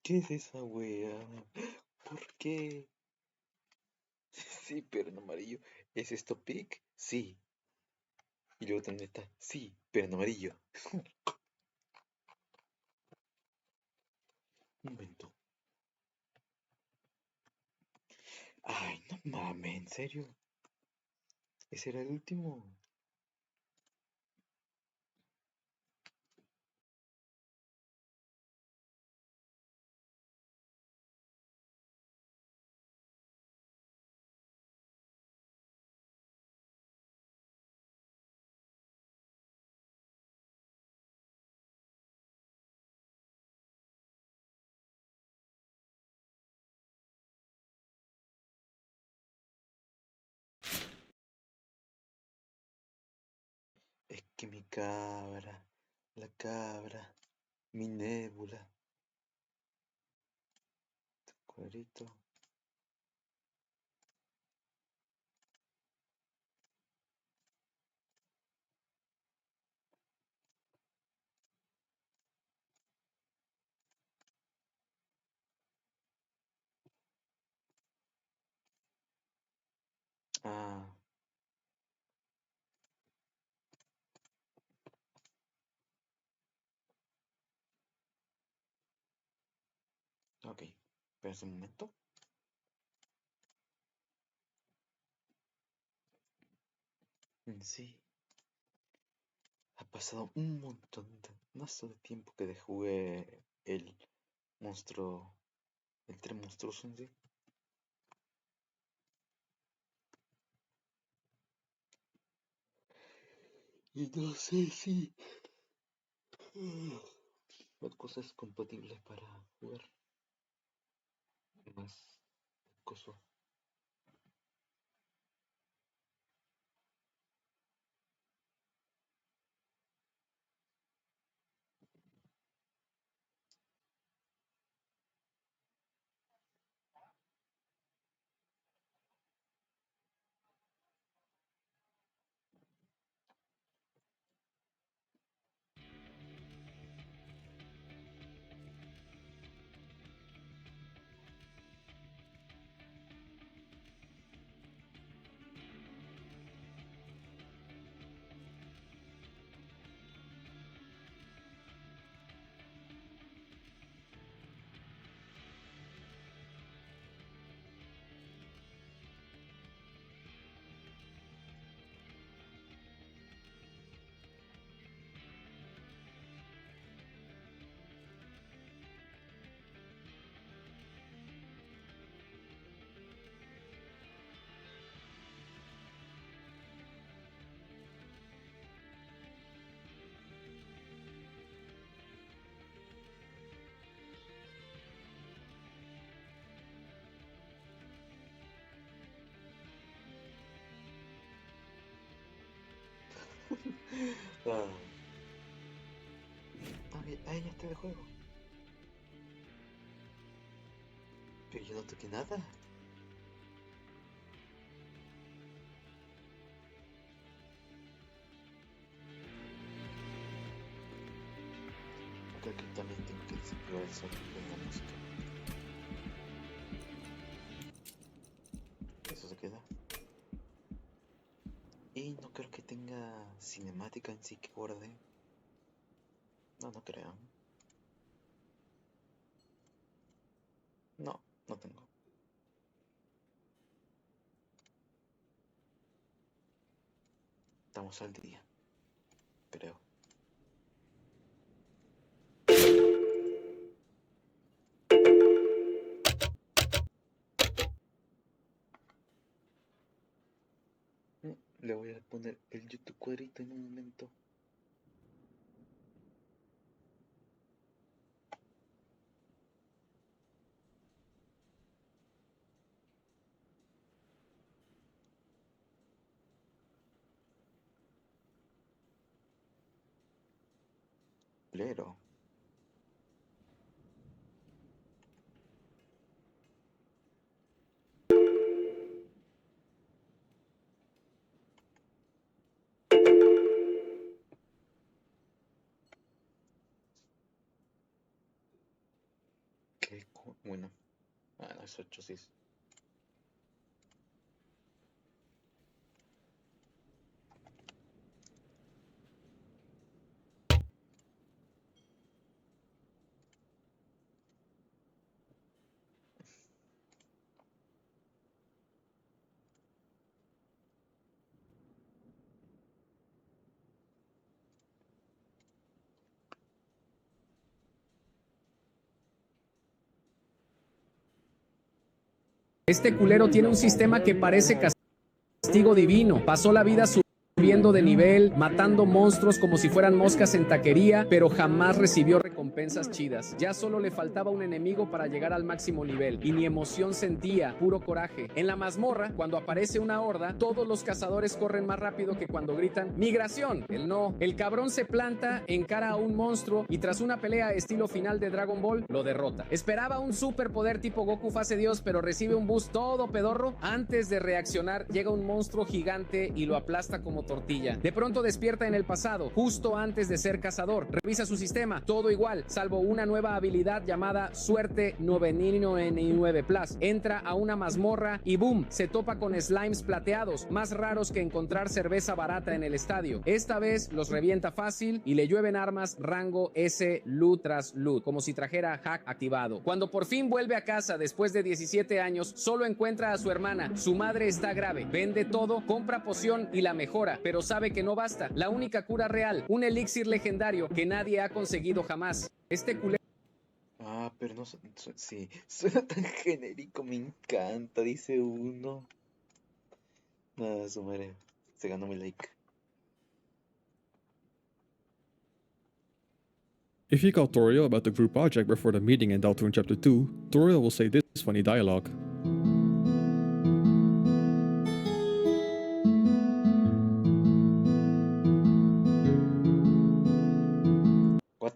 ¿Qué es esa wea? ¿Por qué? Sí, pero en amarillo. ¿Es esto pic? Sí. Y luego también está, sí, pero en amarillo. Un momento. Ay, no mames, ¿en serio? ¿Ese era el último? Es que mi cabra, la cabra, mi nébula, cuadrito. Ah, ok. Espera un momento. Sí, ha pasado un montón de, mazo de tiempo que jugué el monstruo, el tren monstruoso en sí. Y no sé si la cosa es compatible para jugar más cosas. Ah, ahí ya está el juego. Pero yo no toqué nada. Creo que también tengo que desactivar el sonido de la música. Eso se queda. Y no creo que tenga cinemática en sí que guarde. No, no creo. No, no tengo. Estamos al día, creo. Le voy a poner el YouTube cuadrito en un momento. Pero, ¿qué? ¿Qué? Bueno. Ah, no, es 8, sí. Este culero tiene un sistema que parece castigo divino. Pasó la vida subiendo de nivel, matando monstruos como si fueran moscas en taquería, pero jamás recibió recompensas chidas. Ya solo le faltaba un enemigo para llegar al máximo nivel, y ni emoción sentía, puro coraje. En la mazmorra, cuando aparece una horda, todos los cazadores corren más rápido que cuando gritan ¡migración! Él no. El cabrón se planta, encara a un monstruo y tras una pelea estilo final de Dragon Ball, lo derrota. Esperaba un superpoder tipo Goku fase Dios, pero recibe un boost todo pedorro. Antes de reaccionar, llega un monstruo gigante y lo aplasta como tortilla. De pronto despierta en el pasado, justo antes de ser cazador. Revisa su sistema, todo igual, salvo una nueva habilidad llamada Suerte 99 Plus. Entra a una mazmorra y boom, se topa con slimes plateados, más raros que encontrar cerveza barata en el estadio. Esta vez los revienta fácil y le llueven armas rango S loot tras loot, como si trajera hack activado. Cuando por fin vuelve a casa después de 17 años, solo encuentra a su hermana. Su madre está grave, vende todo, compra poción y la mejora, pero sabe que no basta. La única cura real, un elixir legendario que nadie ha conseguido jamás. Este culero... Ah, pero no. Sí, suena tan genérico, me encanta, dice uno. Nada, su madre. Se ganó mi like. If you call Toriel about the group project before the meeting in Deltarune Chapter 2, Toriel will say this funny dialogue. What?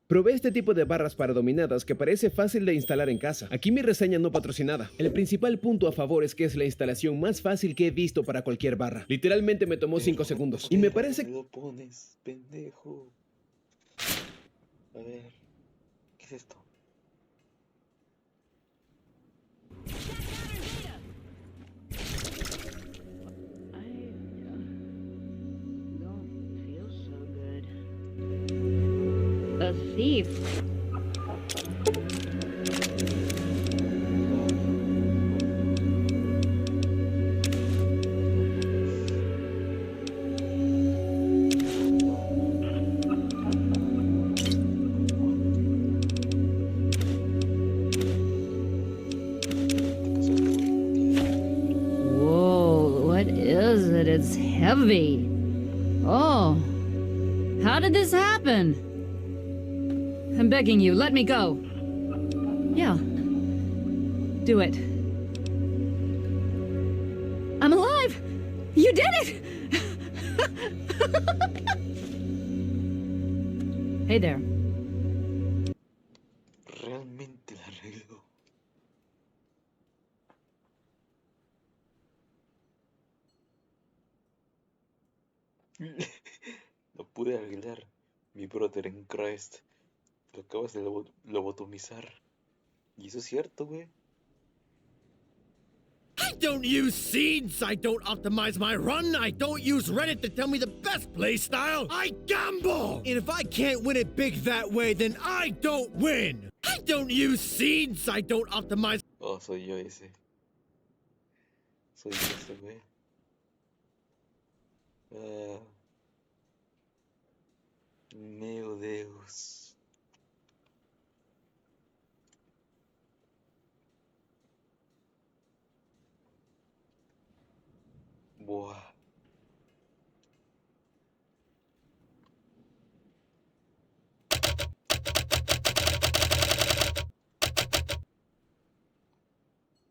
Probé este tipo de barras para dominadas que parece fácil de instalar en casa. Aquí mi reseña no patrocinada. El principal punto a favor es que es la instalación más fácil que he visto para cualquier barra. Literalmente me tomó 5 segundos. Y me parece... ¿Dónde lo pones, pendejo? A ver. ¿Qué es esto? A thief. Whoa, what is it? It's heavy. Oh, how did this happen? I'm begging you, let me go. Yeah. Do it. I'm alive! You did it! Hey there. Realmente la arregló. Lo pude arreglar. Mi brother en Christ. Lo acabas de lobotomizar. Y eso es cierto, güey. I don't use seeds, I don't optimize my run, I don't use Reddit to tell me the best play style. I gamble! And if I can't win it big that way, then I don't win! I don't use seeds, I don't optimize... Oh, soy yo ese. Soy yo ese, güey. Ah. Meu Deus. Boa.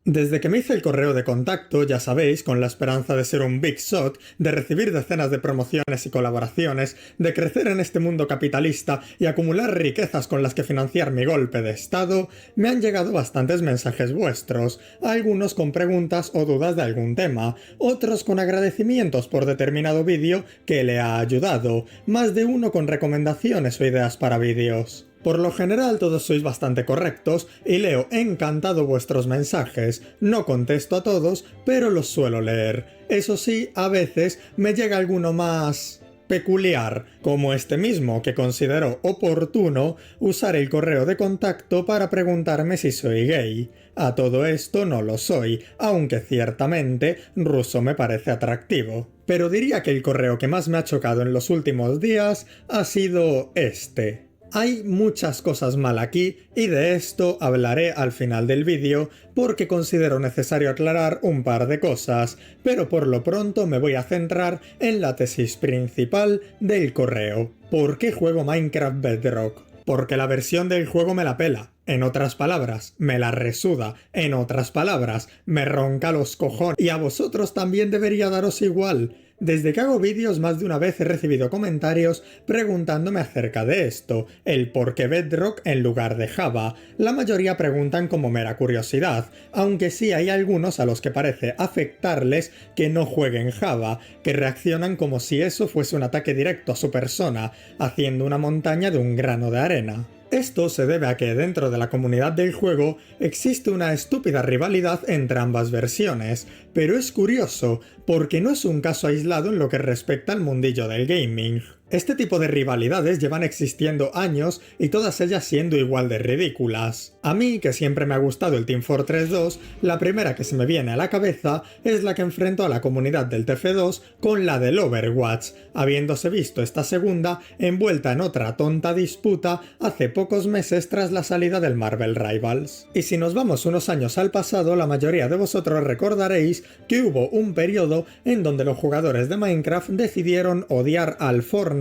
Desde que me hice el correo de contacto, ya sabéis, con la esperanza de ser un big shot, de recibir decenas de promociones y colaboraciones, de crecer en este mundo capitalista y acumular riquezas con las que financiar mi golpe de estado, me han llegado bastantes mensajes vuestros, algunos con preguntas o dudas de algún tema, otros con agradecimientos por determinado vídeo que le ha ayudado, más de uno con recomendaciones o ideas para vídeos. Por lo general todos sois bastante correctos y leo encantado vuestros mensajes. No contesto a todos, pero los suelo leer. Eso sí, a veces me llega alguno más peculiar, como este mismo que consideró oportuno usar el correo de contacto para preguntarme si soy gay. A todo esto no lo soy, aunque ciertamente ruso me parece atractivo. Pero diría que el correo que más me ha chocado en los últimos días ha sido este. Hay muchas cosas mal aquí y de esto hablaré al final del vídeo porque considero necesario aclarar un par de cosas, pero por lo pronto me voy a centrar en la tesis principal del correo. ¿Por qué juego Minecraft Bedrock? Porque la versión del juego me la pela. En otras palabras, me la resuda. En otras palabras, me ronca los cojones. Y a vosotros también debería daros igual. Desde que hago vídeos más de una vez he recibido comentarios preguntándome acerca de esto, el por qué Bedrock en lugar de Java. La mayoría preguntan como mera curiosidad, aunque sí hay algunos a los que parece afectarles que no jueguen Java, que reaccionan como si eso fuese un ataque directo a su persona, haciendo una montaña de un grano de arena. Esto se debe a que dentro de la comunidad del juego existe una estúpida rivalidad entre ambas versiones, pero es curioso, porque no es un caso aislado en lo que respecta al mundillo del gaming. Este tipo de rivalidades llevan existiendo años y todas ellas siendo igual de ridículas. A mí, que siempre me ha gustado el Team Fortress 2, la primera que se me viene a la cabeza es la que enfrento a la comunidad del TF2 con la del Overwatch, habiéndose visto esta segunda envuelta en otra tonta disputa hace pocos meses tras la salida del Marvel Rivals. Y si nos vamos unos años al pasado, la mayoría de vosotros recordaréis que hubo un periodo en donde los jugadores de Minecraft decidieron odiar al Fortnite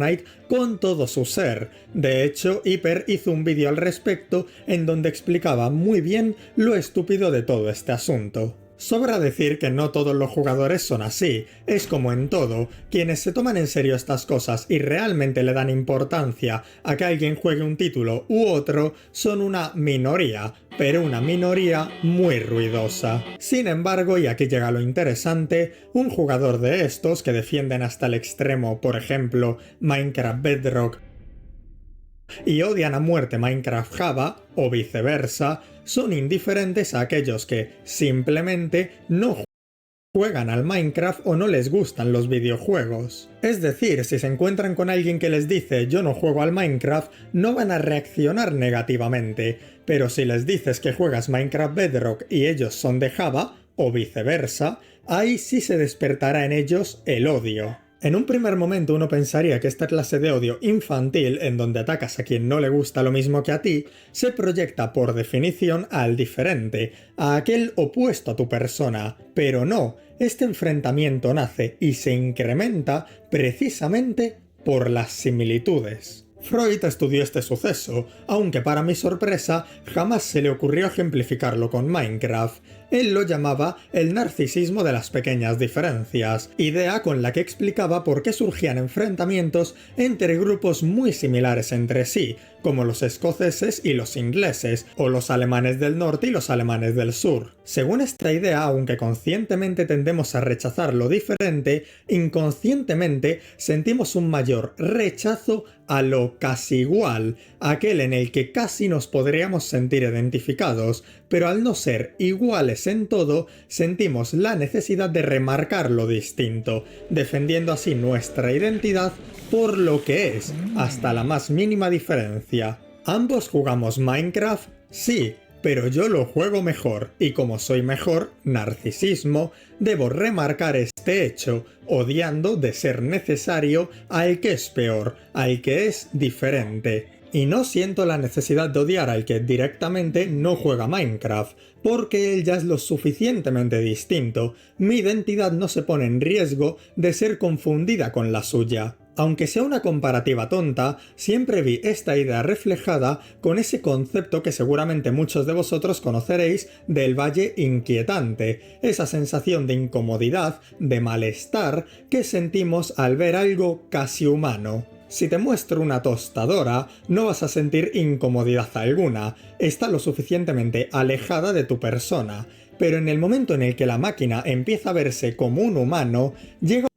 con todo su ser. De hecho, Hyper hizo un vídeo al respecto en donde explicaba muy bien lo estúpido de todo este asunto. Sobra decir que no todos los jugadores son así, es como en todo, quienes se toman en serio estas cosas y realmente le dan importancia a que alguien juegue un título u otro son una minoría, pero una minoría muy ruidosa. Sin embargo, y aquí llega lo interesante, un jugador de estos que defienden hasta el extremo, por ejemplo, Minecraft Bedrock, y odian a muerte Minecraft Java, o viceversa, son indiferentes a aquellos que simplemente no juegan al Minecraft o no les gustan los videojuegos. Es decir, si se encuentran con alguien que les dice yo no juego al Minecraft, no van a reaccionar negativamente, pero si les dices que juegas Minecraft Bedrock y ellos son de Java, o viceversa, ahí sí se despertará en ellos el odio. En un primer momento uno pensaría que esta clase de odio infantil, en donde atacas a quien no le gusta lo mismo que a ti, se proyecta por definición al diferente, a aquel opuesto a tu persona, pero no, este enfrentamiento nace y se incrementa precisamente por las similitudes. Freud estudió este suceso, aunque para mi sorpresa jamás se le ocurrió ejemplificarlo con Minecraft. Él lo llamaba el narcisismo de las pequeñas diferencias, idea con la que explicaba por qué surgían enfrentamientos entre grupos muy similares entre sí, como los escoceses y los ingleses, o los alemanes del norte y los alemanes del sur. Según esta idea, aunque conscientemente tendemos a rechazar lo diferente, inconscientemente sentimos un mayor rechazo a lo casi igual, aquel en el que casi nos podríamos sentir identificados, pero al no ser iguales en todo, sentimos la necesidad de remarcar lo distinto, defendiendo así nuestra identidad por lo que es, hasta la más mínima diferencia. ¿Ambos jugamos Minecraft? Sí, pero yo lo juego mejor, y como soy mejor, narcisismo, debo remarcar este hecho, odiando de ser necesario al que es peor, al que es diferente. Y no siento la necesidad de odiar al que directamente no juega Minecraft, porque él ya es lo suficientemente distinto, mi identidad no se pone en riesgo de ser confundida con la suya. Aunque sea una comparativa tonta, siempre vi esta idea reflejada con ese concepto que seguramente muchos de vosotros conoceréis del valle inquietante, esa sensación de incomodidad, de malestar que sentimos al ver algo casi humano. Si te muestro una tostadora, no vas a sentir incomodidad alguna, está lo suficientemente alejada de tu persona, pero en el momento en el que la máquina empieza a verse como un humano, llega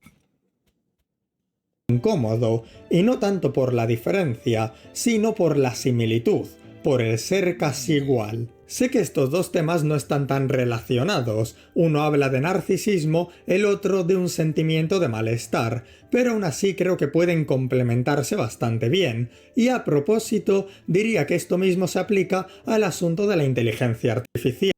incómodo, y no tanto por la diferencia, sino por la similitud, por el ser casi igual. Sé que estos dos temas no están tan relacionados, uno habla de narcisismo, el otro de un sentimiento de malestar, pero aún así creo que pueden complementarse bastante bien, y a propósito diría que esto mismo se aplica al asunto de la inteligencia artificial.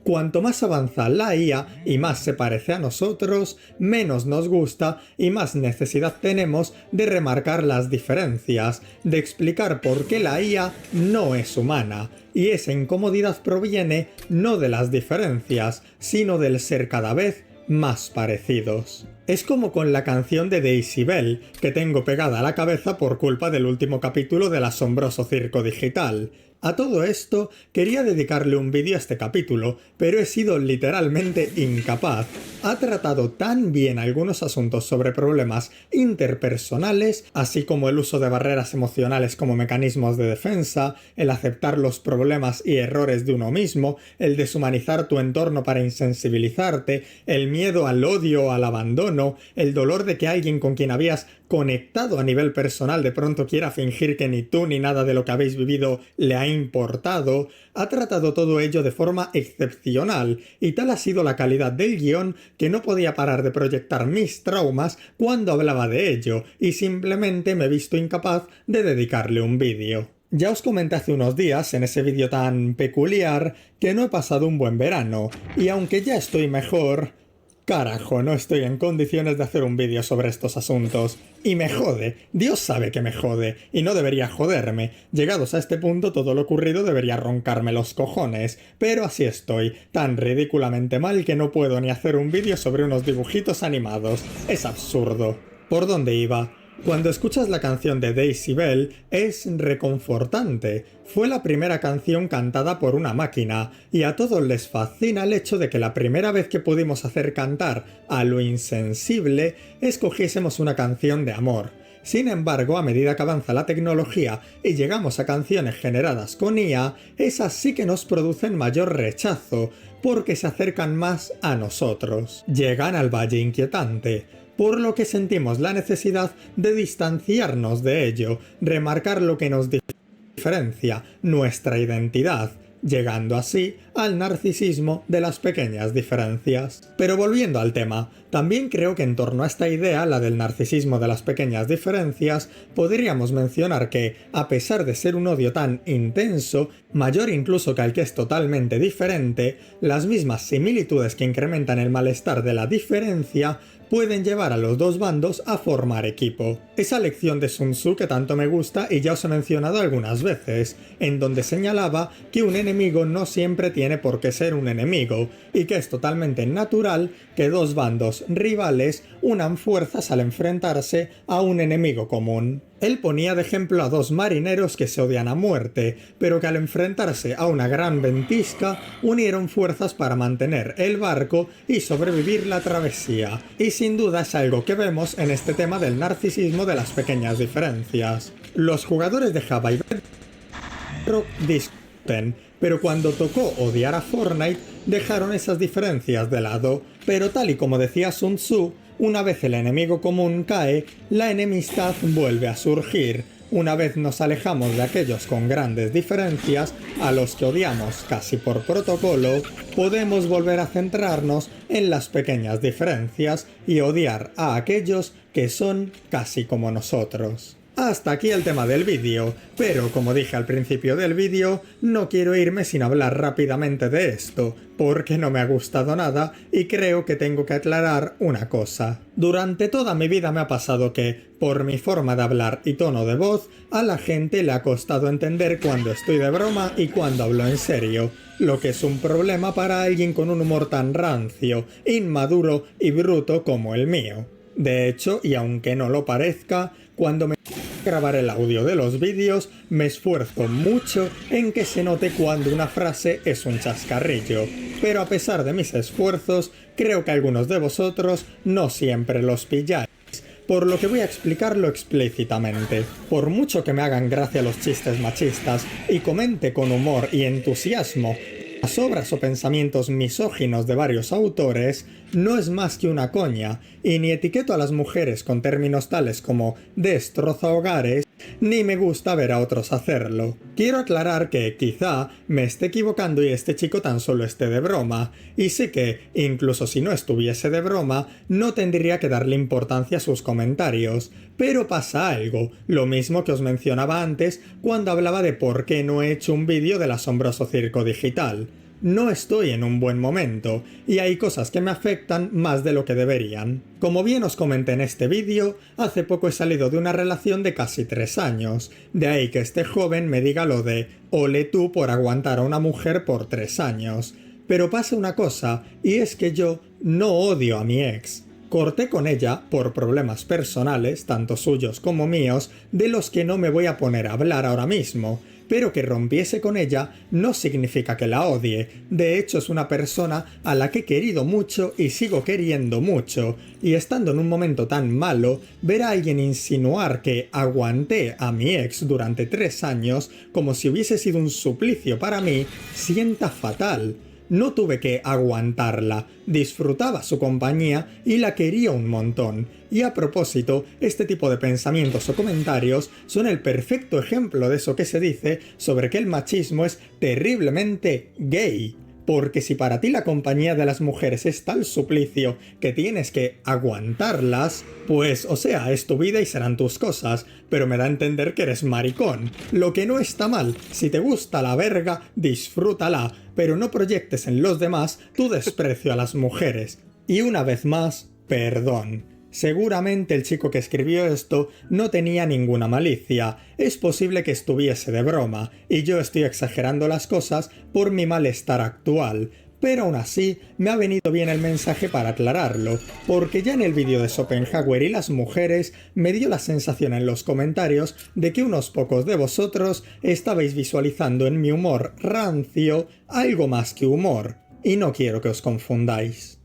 Cuanto más avanza la IA y más se parece a nosotros, menos nos gusta y más necesidad tenemos de remarcar las diferencias, de explicar por qué la IA no es humana. Y esa incomodidad proviene no de las diferencias, sino del ser cada vez más parecidos. Es como con la canción de Daisy Bell, que tengo pegada a la cabeza por culpa del último capítulo del asombroso circo digital. A todo esto, quería dedicarle un vídeo a este capítulo, pero he sido literalmente incapaz. Ha tratado tan bien algunos asuntos sobre problemas interpersonales, así como el uso de barreras emocionales como mecanismos de defensa, el aceptar los problemas y errores de uno mismo, el deshumanizar tu entorno para insensibilizarte, el miedo al odio o al abandono, el dolor de que alguien con quien habías conectado a nivel personal de pronto quiera fingir que ni tú ni nada de lo que habéis vivido le ha importado. Ha tratado todo ello de forma excepcional, y tal ha sido la calidad del guión que no podía parar de proyectar mis traumas cuando hablaba de ello, y simplemente me he visto incapaz de dedicarle un vídeo. Ya os comenté hace unos días, en ese vídeo tan peculiar, que no he pasado un buen verano, y aunque ya estoy mejor, carajo, no estoy en condiciones de hacer un vídeo sobre estos asuntos. Y me jode, Dios sabe que me jode, y no debería joderme. Llegados a este punto, todo lo ocurrido debería roncarme los cojones, pero así estoy, tan ridículamente mal que no puedo ni hacer un vídeo sobre unos dibujitos animados. Es absurdo. ¿Por dónde iba? Cuando escuchas la canción de Daisy Bell es reconfortante. Fue la primera canción cantada por una máquina, y a todos les fascina el hecho de que la primera vez que pudimos hacer cantar a lo insensible, escogiésemos una canción de amor. Sin embargo, a medida que avanza la tecnología y llegamos a canciones generadas con IA, esas sí que nos producen mayor rechazo, porque se acercan más a nosotros. Llegan al valle inquietante, por lo que sentimos la necesidad de distanciarnos de ello, remarcar lo que nos diferencia, nuestra identidad, llegando así al narcisismo de las pequeñas diferencias. Pero volviendo al tema, también creo que en torno a esta idea, la del narcisismo de las pequeñas diferencias, podríamos mencionar que, a pesar de ser un odio tan intenso, mayor incluso que al que es totalmente diferente, las mismas similitudes que incrementan el malestar de la diferencia pueden llevar a los dos bandos a formar equipo. Esa lección de Sun Tzu que tanto me gusta y ya os he mencionado algunas veces, en donde señalaba que un enemigo no siempre tiene por qué ser un enemigo, y que es totalmente natural que dos bandos rivales unan fuerzas al enfrentarse a un enemigo común. Él ponía de ejemplo a dos marineros que se odian a muerte, pero que al enfrentarse a una gran ventisca unieron fuerzas para mantener el barco y sobrevivir la travesía. Y sin duda es algo que vemos en este tema del narcisismo de las pequeñas diferencias. Los jugadores de Java y Bedrock discuten, pero cuando tocó odiar a Fortnite dejaron esas diferencias de lado. Pero tal y como decía Sun Tzu, una vez el enemigo común cae, la enemistad vuelve a surgir. Una vez nos alejamos de aquellos con grandes diferencias, a los que odiamos casi por protocolo, podemos volver a centrarnos en las pequeñas diferencias y odiar a aquellos que son casi como nosotros. Hasta aquí el tema del vídeo, pero como dije al principio del vídeo, no quiero irme sin hablar rápidamente de esto, porque no me ha gustado nada y creo que tengo que aclarar una cosa. Durante toda mi vida me ha pasado que, por mi forma de hablar y tono de voz, a la gente le ha costado entender cuando estoy de broma y cuando hablo en serio, lo que es un problema para alguien con un humor tan rancio, inmaduro y bruto como el mío. De hecho, y aunque no lo parezca, cuando me grabar el audio de los vídeos, me esfuerzo mucho en que se note cuando una frase es un chascarrillo. Pero a pesar de mis esfuerzos, creo que algunos de vosotros no siempre los pilláis. Por lo que voy a explicarlo explícitamente. Por mucho que me hagan gracia los chistes machistas y comente con humor y entusiasmo las obras o pensamientos misóginos de varios autores, no es más que una coña, y ni etiqueto a las mujeres con términos tales como destroza hogares, ni me gusta ver a otros hacerlo. Quiero aclarar que quizá me esté equivocando y este chico tan solo esté de broma, y sé que, incluso si no estuviese de broma, no tendría que darle importancia a sus comentarios, pero pasa algo, lo mismo que os mencionaba antes cuando hablaba de por qué no he hecho un vídeo del asombroso circo digital. No estoy en un buen momento, y hay cosas que me afectan más de lo que deberían. Como bien os comenté en este vídeo, hace poco he salido de una relación de casi 3 años, de ahí que este joven me diga lo de «ole tú por aguantar a una mujer por 3 años». Pero pasa una cosa, y es que yo no odio a mi ex. Corté con ella por problemas personales, tanto suyos como míos, de los que no me voy a poner a hablar ahora mismo. Pero que rompiese con ella no significa que la odie, de hecho es una persona a la que he querido mucho y sigo queriendo mucho, y estando en un momento tan malo, ver a alguien insinuar que aguanté a mi ex durante 3 años como si hubiese sido un suplicio para mí, sienta fatal. No tuve que aguantarla, disfrutaba su compañía y la quería un montón. Y a propósito, este tipo de pensamientos o comentarios son el perfecto ejemplo de eso que se dice sobre que el machismo es terriblemente gay. Porque si para ti la compañía de las mujeres es tal suplicio que tienes que aguantarlas, pues, o sea, es tu vida y serán tus cosas, pero me da a entender que eres maricón. Lo que no está mal, si te gusta la verga, disfrútala, pero no proyectes en los demás tu desprecio a las mujeres. Y una vez más, perdón. Seguramente el chico que escribió esto no tenía ninguna malicia, es posible que estuviese de broma, y yo estoy exagerando las cosas por mi malestar actual, pero aún así me ha venido bien el mensaje para aclararlo, porque ya en el vídeo de Schopenhauer y las mujeres me dio la sensación en los comentarios de que unos pocos de vosotros estabais visualizando en mi humor rancio algo más que humor, y no quiero que os confundáis.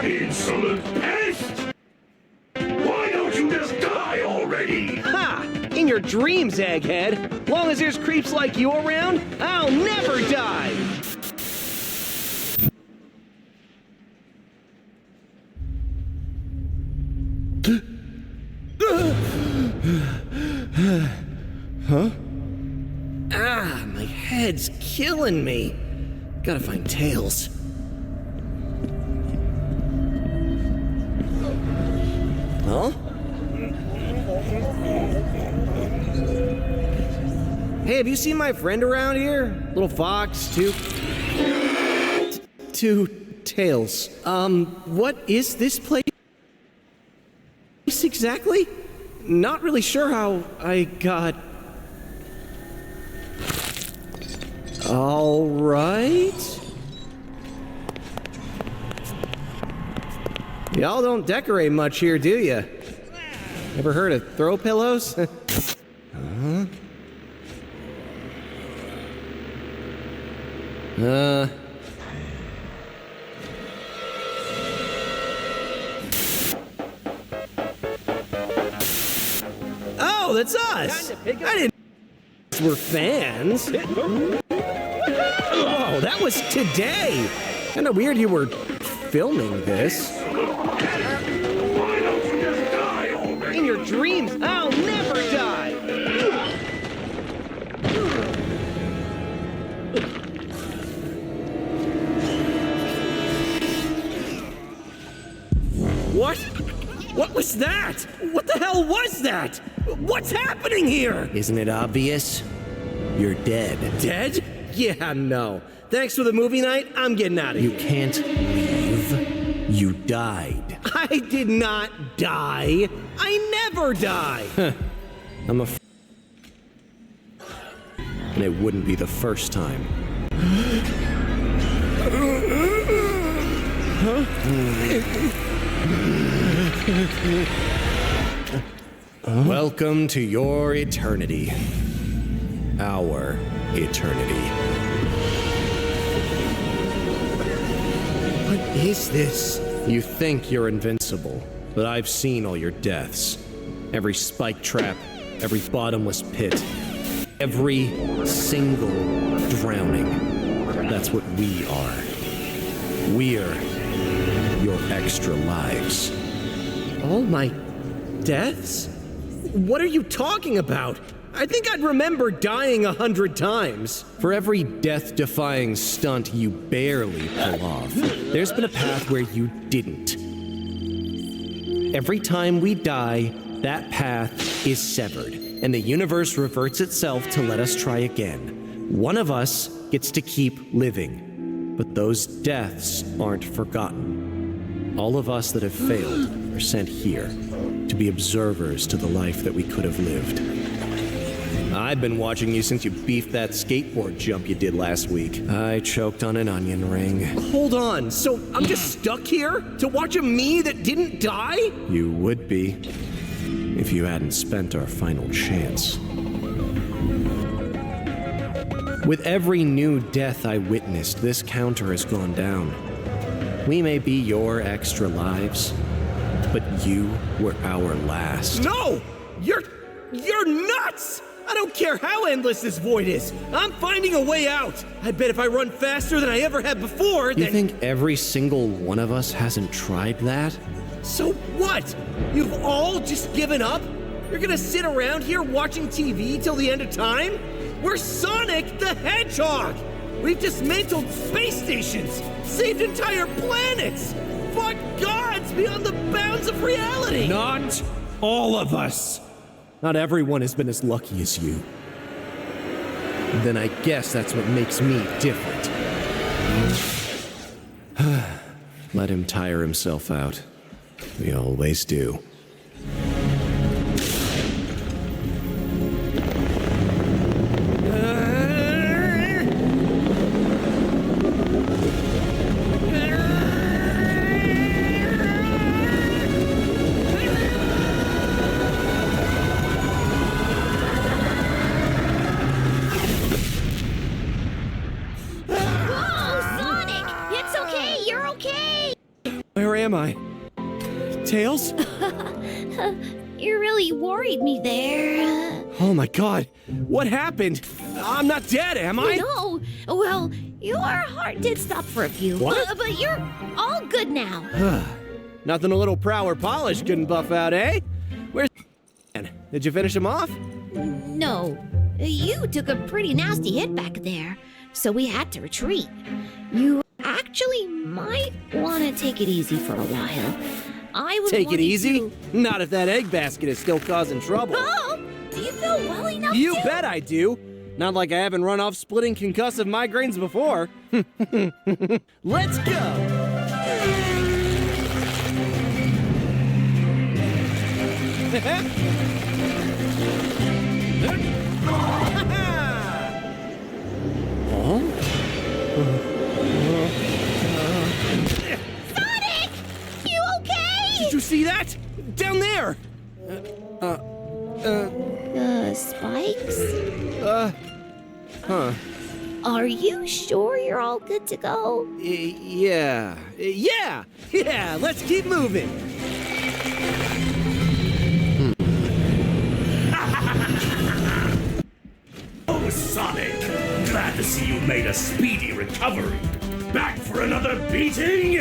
Insolent pest! Why don't you just die already? Ha! In your dreams, egghead! Long as there's creeps like you around, I'll never die! Huh? Ah, my head's killing me. Gotta find Tails. Huh? Hey, have you seen my friend around here? Little fox, two tails. What is this place exactly? Not really sure how I got... All right. Y'all don't decorate much here, do ya? Ever heard of throw pillows? Oh, that's us! I didn't know we're fans. Oh, that was today! Kinda weird you were filming this. Why don't you just die already? In your dreams, I'll never die! What? What was that? What the hell was that? What's happening here? Isn't it obvious? You're dead. Dead? Yeah, no. Thanks for the movie night, I'm getting out of here. You can't leave. You died. I did not die. I never die. I'm and it wouldn't be the first time. Welcome to your eternity. Our eternity. What is this? You think you're invincible, but I've seen all your deaths. Every spike trap, every bottomless pit, every single drowning. That's what we are. We're your extra lives. All my deaths? What are you talking about? I think I'd remember dying 100 times. For every death-defying stunt you barely pull off, there's been a path where you didn't. Every time we die, that path is severed, and the universe reverts itself to let us try again. One of us gets to keep living, but those deaths aren't forgotten. All of us that have failed are sent here to be observers to the life that we could have lived. I've been watching you since you beefed that skateboard jump you did last week. I choked on an onion ring. Hold on, so I'm just stuck here to watch a me that didn't die? You would be, if you hadn't spent our final chance. With every new death I witnessed, this counter has gone down. We may be your extra lives, but you were our last. No! You're nuts! I don't care how endless this void is. I'm finding a way out. I bet if I run faster than I ever have before, then... You think every single one of us hasn't tried that? So what? You've all just given up? You're gonna sit around here watching TV till the end of time? We're Sonic the Hedgehog! We've dismantled space stations, saved entire planets, fought gods beyond the bounds of reality! Not all of us! Not everyone has been as lucky as you. Then I guess that's what makes me different. Let him tire himself out. We always do. Where am I? Tails? You really worried me there. Oh my god, what happened? I'm not dead, am I? No, well, your heart did stop for a few. What? But you're all good now. Nothing a little prow or polish couldn't buff out, eh? Where's Did you finish him off? No, you took a pretty nasty hit back there, so we had to retreat. You actually might want to take it easy for a while. I was Take it wanting easy? to- Not if that egg basket is still causing trouble. Oh, do you feel well enough You to? bet I do. Not like I haven't run off splitting concussive migraines before. Let's go! Sonic! You okay? Did you see that? Down there! Spikes? Huh. Are you sure you're all good to go? Yeah, let's keep moving. Oh, Sonic! Glad to see you made a speedy recovery. Back for another beating?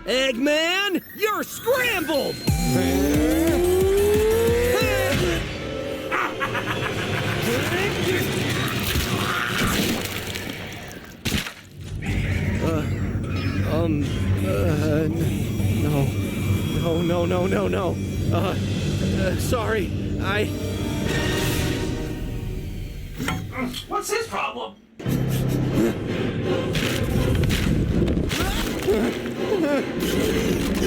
Eggman, you're scrambled! No. Sorry, What's his problem?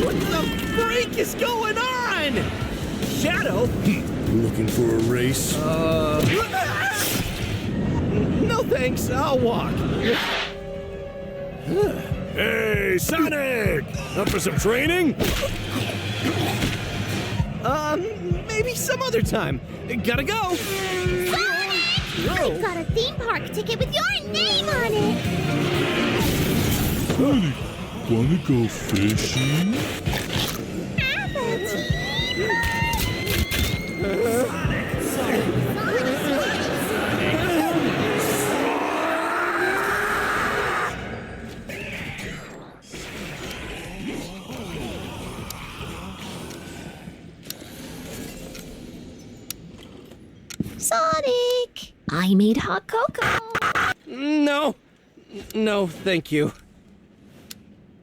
What the freak is going on? Shadow? Looking for a race? No thanks, I'll walk. Hey, Sonic! Up for some training? Maybe some other time. Gotta go. Sonic! I've got a theme park ticket with your name on it! Sonic, wanna go fishing? Sonic! I made hot cocoa! No, thank you.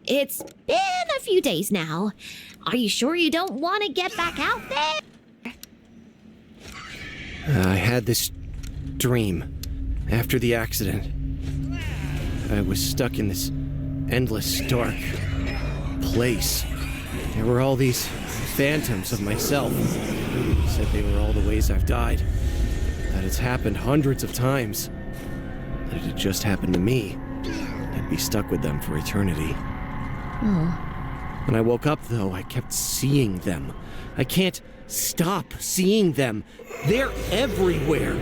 It's been a few days now. Are you sure you don't want to get back out there? I had this dream after the accident. I was stuck in this endless, dark place. There were all these phantoms of myself. Said they were all the ways I've died. That it's happened hundreds of times. That it had just happened to me. I'd be stuck with them for eternity. When I woke up, though, I kept seeing them. I can't stop seeing them. They're everywhere.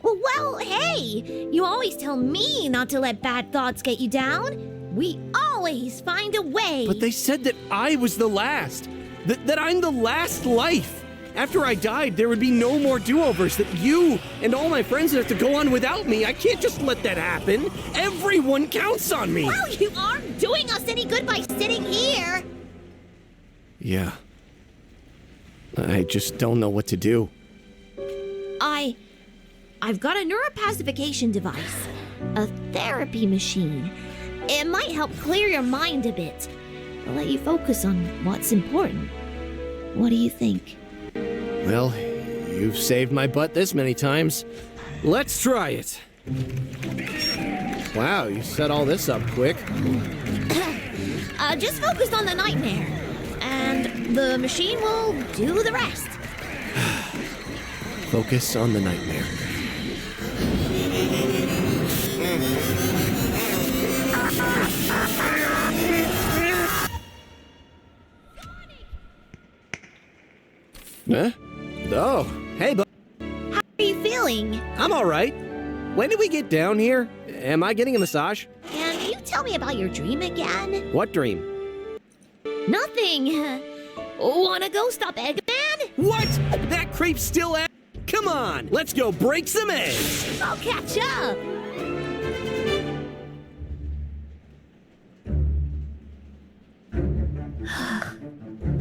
Well, hey! You always tell me not to let bad thoughts get you down. We always find a way. But they said that I was the last. That I'm the last life. After I died, there would be no more do-overs, that you and all my friends would have to go on without me. I can't just let that happen. Everyone counts on me. Well, you aren't doing us any good by sitting here. Yeah. I just don't know what to do. I've got a neuropacification device. A therapy machine. It might help clear your mind a bit. I'll let you focus on what's important. What do you think? Well, you've saved my butt this many times. Let's try it. Wow, you set all this up quick. Just focus on the nightmare. And the machine will do the rest. Focus on the nightmare. Huh? Oh, hey, bud. How are you feeling? I'm all right. When did we get down here? Am I getting a massage? Can you tell me about your dream again? What dream? Nothing. Wanna go stop Eggman? What? That creep's still at? Come on, let's go break some eggs. I'll catch up.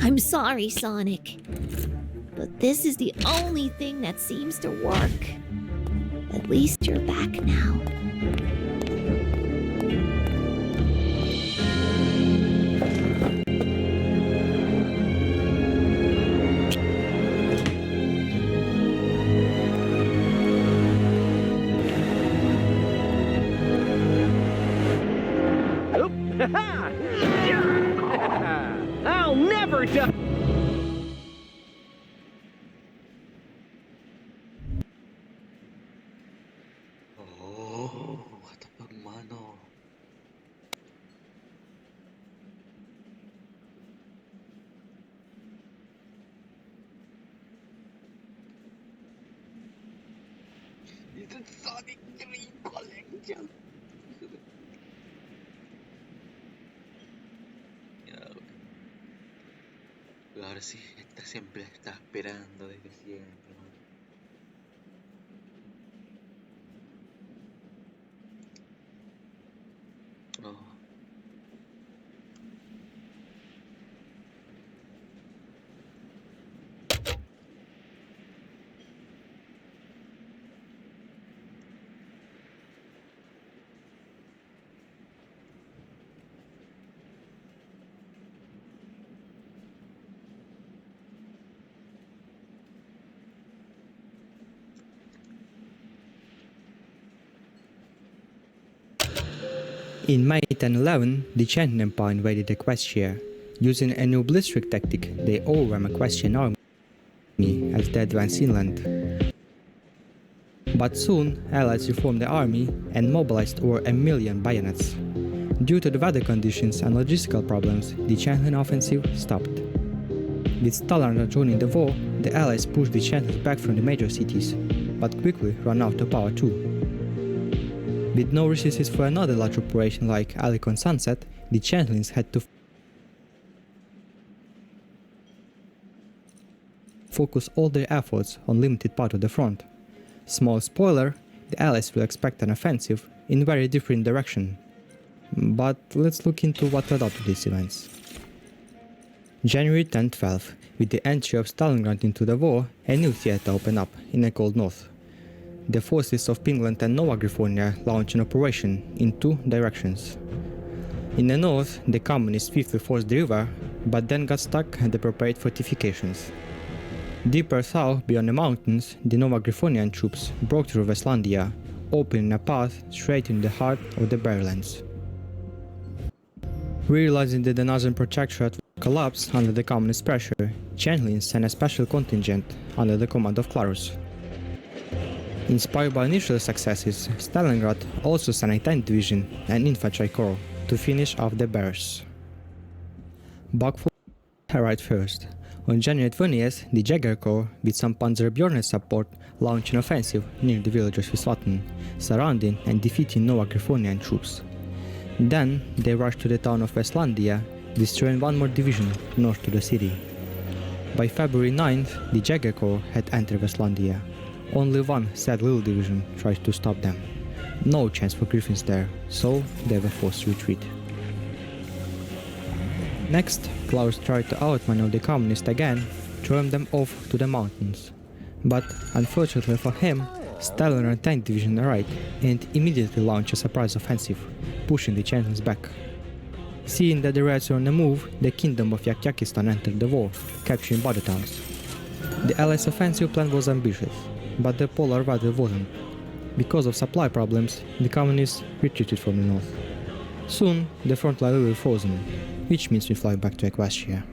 I'm sorry, Sonic. But this is the only thing that seems to work. At least you're back now. never done. Oh, what the fuck, mano. It's a Sonic 3 collection. Ahora sí, esta siempre la estaba esperando desde siempre, man. No. In May 1011, the Chanton Empire invaded Equestria. Using a new blitzkrieg tactic, they overwhelmed Equestrian army as they advanced inland. But soon, allies reformed the army and mobilized over 1 million bayonets. Due to the weather conditions and logistical problems, the Chanton offensive stopped. With Stalingrad joining the war, the allies pushed the Chantons back from the major cities, but quickly ran out of power too. With no resources for another large operation like Alicon Sunset, the Chantlins had to focus all their efforts on limited part of the front. Small spoiler, the Allies will expect an offensive in very different direction. But let's look into what led up to these events. January 10-12, with the entry of Stalingrad into the war, a new theater opened up in the cold north. The forces of Finland and Nova Griffonia launched an operation in two directions. In the north, the communists swiftly forced the river, but then got stuck at the prepared fortifications. Deeper south, beyond the mountains, the Nova Griffonian troops broke through Westlandia, opening a path straight into the heart of the Barrowlands. Realizing that the Northern Protectorate would collapse under the communist pressure, Chantlin sent a special contingent under the command of Clarus. Inspired by initial successes, Stalingrad also sent a 10th Division and Infantry Corps to finish off the Bears. Buckford arrived first. On January 20th, the Jäger Corps, with some Panzerbjörn's support, launched an offensive near the village of Swiswatten, surrounding and defeating Nova Griffonian troops. Then they rushed to the town of Westlandia, destroying one more division north to the city. By February 9th, the Jäger Corps had entered Westlandia. Only one sad little division tried to stop them. No chance for Griffins there, so they were forced to retreat. Next, Klaus tried to outmaneuver the communists again, throwing them off to the mountains. But, unfortunately for him, Stalingrad 10th Division arrived and immediately launched a surprise offensive, pushing the Chantons back. Seeing that the Reds were on the move, the Kingdom of Yakyakistan entered the war, capturing border towns. The Allies' offensive plan was ambitious, but the polar weather wasn't. Because of supply problems, the communists retreated from the north. Soon, the front line will be frozen, which means we fly back to Equestria.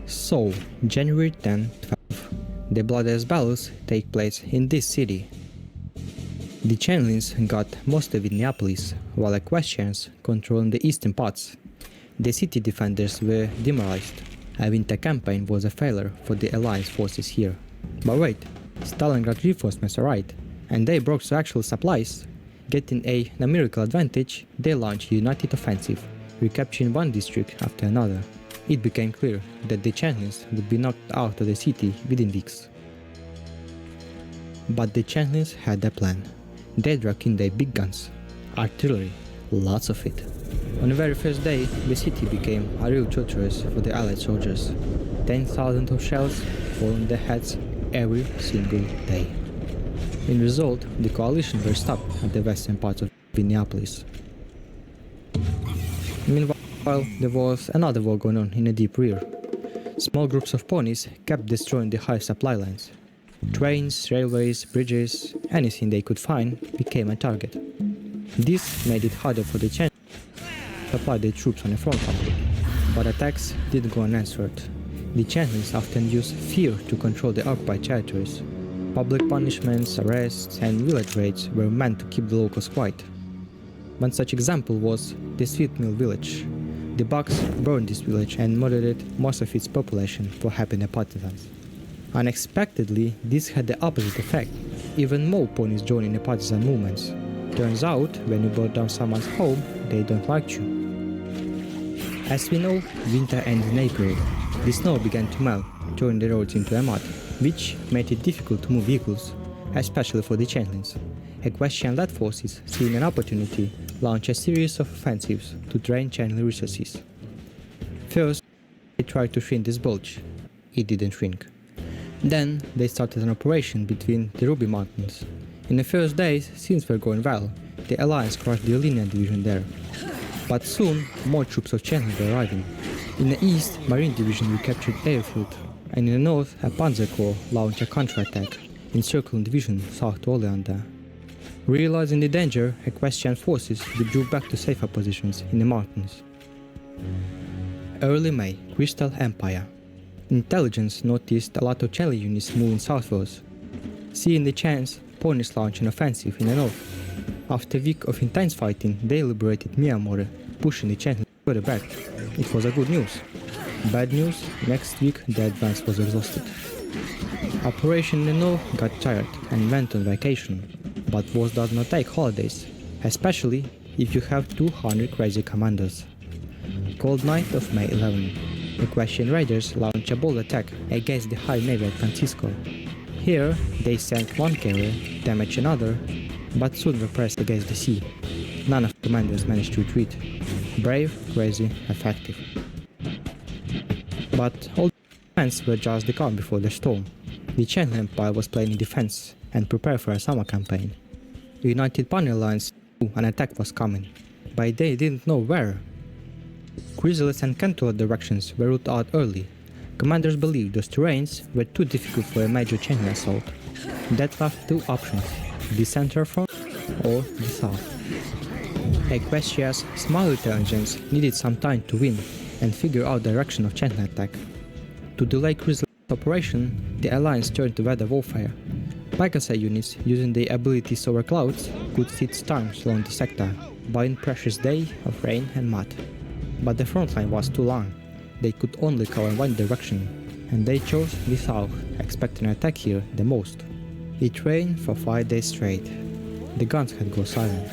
So, January 10-12, the bloodiest battles take place in this city. The Chantlins got most of Neapolis, while Equestrians controlled the eastern parts. The city defenders were demoralized. A winter campaign was a failure for the Alliance forces here. But wait, Stalingrad reinforcements arrived, and they broke through actual supplies. Getting a numerical advantage, they launched a united offensive, recapturing one district after another. It became clear that the Chantlins would be knocked out of the city within weeks. But the Chantlins had a plan. They dragged in their big guns, artillery, lots of it. On the very first day, the city became a real torturous for the Allied soldiers. 10,000 of shells fall on their heads every single day. In result, the coalition were stopped at the western parts of Neapolis. Meanwhile, there was another war going on in the deep rear. Small groups of ponies kept destroying the high supply lines. Trains, railways, bridges, anything they could find became a target. This made it harder for the Chantons multiply their troops on the front line, but attacks didn't go unanswered. The Changelings often used fear to control the occupied territories. Public punishments, arrests, and village raids were meant to keep the locals quiet. One such example was the Sweet Mill village. The Bucks burned this village and murdered most of its population for helping the partisans. Unexpectedly, this had the opposite effect. Even more ponies joined in the partisan movements. Turns out, when you burn down someone's home, they don't like you. As we know, winter ended in April. The snow began to melt, turning the roads into a mud, which made it difficult to move vehicles, especially for the Changelings. Equestrian-led forces, seeing an opportunity, launched a series of offensives to drain Changeling resources. First, they tried to shrink this bulge. It didn't shrink. Then, they started an operation between the Ruby Mountains. In the first days, things were going well. The Alliance crushed the Linear Division there. But soon, more troops of Changeling were arriving. In the east, Marine Division recaptured Airfield, and in the north, a Panzer Corps launched a counterattack, encircling division south to Oleander. Realizing the danger, Equestrian forces withdrew back to safer positions in the mountains. Early May, Crystal Empire. Intelligence noticed a lot of Changeling units moving southwards. Seeing the chance, ponies launched an offensive in the north. After a week of intense fighting, they liberated Myanmar, pushing the Changeling further back. It was a good news. Bad news, next week the advance was exhausted. Operation in the north got tired and went on vacation, but Wars does not take holidays, especially if you have 200 crazy commanders. Cold night of May 11. Equestrian raiders launched a bold attack against the High Navy at Francisco. Here, they sank one carrier, damaged another, but soon were pressed against the sea. None of the commanders managed to retreat. Brave, crazy, effective. But all the defense were just the calm before the storm. The Changeling Empire was planning defense and prepared for a summer campaign. The United Pony Alliance knew an attack was coming, but they didn't know where. Chrysalis and Cantor directions were ruled out early. Commanders believed those terrains were too difficult for a major Changeling assault. That left two options, the center front or the south. Equestria's small intelligence needed some time to win and figure out the direction of Changeling attack. To delay Chrysalis' operation, the Alliance turned to weather warfare. Pegasus units using their abilities over clouds could sit storms along the sector, buying precious day of rain and mud. But the front line was too long. They could only cover one direction, and they chose the south, expecting an attack here the most. It rained for 5 days straight. The guns had gone silent.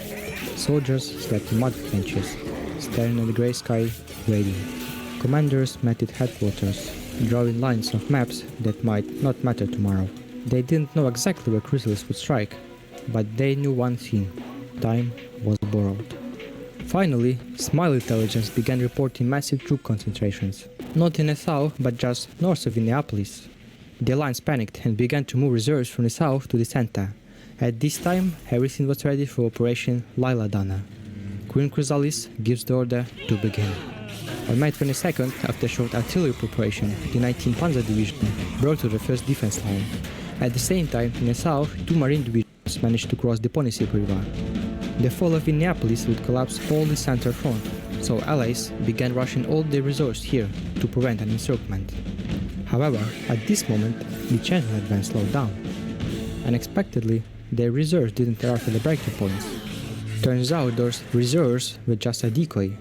Soldiers slept in mud benches, staring at the grey sky, waiting. Commanders met at headquarters, drawing lines of maps that might not matter tomorrow. They didn't know exactly where Chrysalis would strike, but they knew one thing: time was borrowed. Finally, Smile Intelligence began reporting massive troop concentrations, not in the south but just north of Minneapolis. The Alliance panicked and began to move reserves from the south to the center. At this time, everything was ready for Operation Lila Donna. Queen Chrysalis gives the order to begin. On May 22nd, after a short artillery preparation, the 19th Panzer Division broke to the first defense line. At the same time, in the south, two Marine divisions managed to cross the Ponisip River. The fall of Minneapolis would collapse all the center front, so allies began rushing all their resources here to prevent an encirclement. However, at this moment, the Changeling advance slowed down. Unexpectedly, their reserves didn't arrive at the breaking points. Turns out those reserves were just a decoy.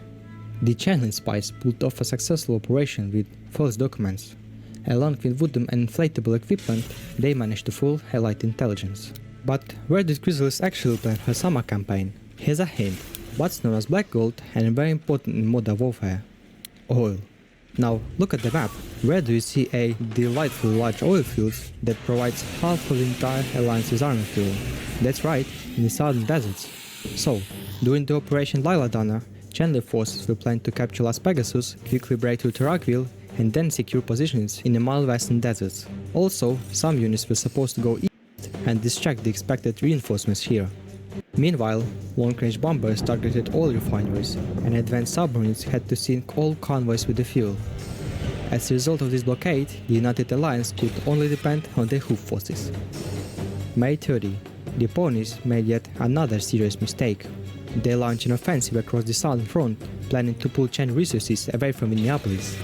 The Changeling spies pulled off a successful operation with false documents. Along with wooden and inflatable equipment, they managed to fool Allied intelligence. But where did Chrysalis actually plan her summer campaign? Here's a hint: what's known as black gold and very important in modern warfare: oil. Now look at the map. Where do you see a delightful large oil fields that provides half of the entire Alliance's army fuel? That's right, in the southern deserts. So, during the Operation Lila Donna, Changeling forces were planning to capture Las Pegasus, quickly break through to Rockville, and then secure positions in the mild western deserts. Also, some units were supposed to go east and distract the expected reinforcements here. Meanwhile, long-range bombers targeted oil refineries, and advanced submarines had to sink all convoys with the fuel. As a result of this blockade, the United Alliance could only depend on their hoof forces. May 30. The ponies made yet another serious mistake. they launched an offensive across the southern front, planning to pull Chen resources away from Minneapolis.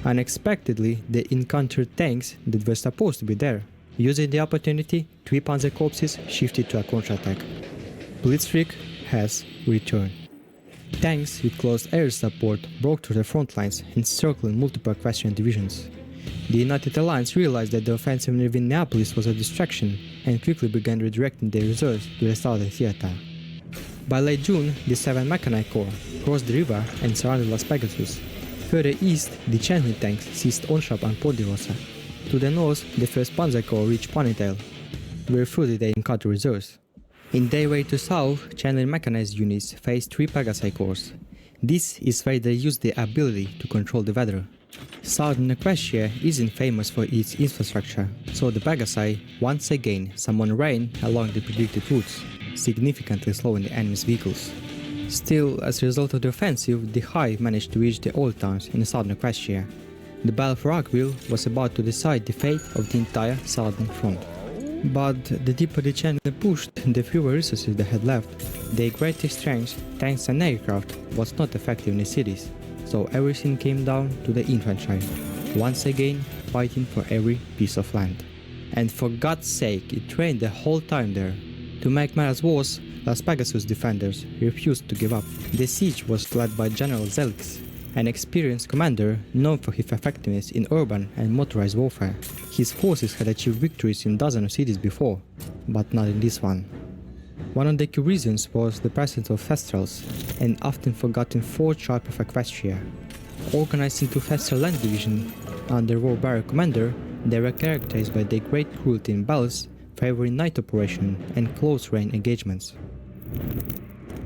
Unexpectedly, they encountered tanks that were supposed to be there. Using the opportunity, 3 Panzer corpses shifted to a counterattack. Blitzkrieg has returned. Tanks with close air support broke through the front lines, encircling multiple equestrian divisions. The United Alliance realized that the offensive near Minneapolis was a distraction and quickly began redirecting their reserves to the southern theater. By late June, the 7th Mechanized Corps crossed the river and surrounded Las Pegasus. Further east, the Cheney tanks seized Onshap and Ponderosa. To the north, the 1st Panzer Corps reached Ponytail, where further they encountered reserves. In their way to south, Cheney mechanized units faced 3 Pegasi Corps. This is where they used the ability to control the weather. Southern Equestria isn't famous for its infrastructure, so the Pegasi once again summoned rain along the predicted routes, significantly slowing the enemy's vehicles. Still, as a result of the offensive, the Hive managed to reach the old towns in the southern Equestria. The Battle for Rockville was about to decide the fate of the entire southern front. But the deeper the channel pushed, the fewer resources they had left. Their greatest strength, tanks and aircraft, was not effective in the cities, so everything came down to the infantry, once again fighting for every piece of land. And for God's sake, it rained the whole time there. To make matters worse, Las Pegasus defenders refused to give up. The siege was led by General Zelix, an experienced commander known for his effectiveness in urban and motorized warfare. His forces had achieved victories in dozens of cities before, but not in this one. One of the key reasons was the presence of Thestrals, an often forgotten 4th tribe of Equestria. Organized into Thestral Land Division under War Barrier Commander, they were characterized by their great cruelty in battles, favoring night operation and close-range engagements.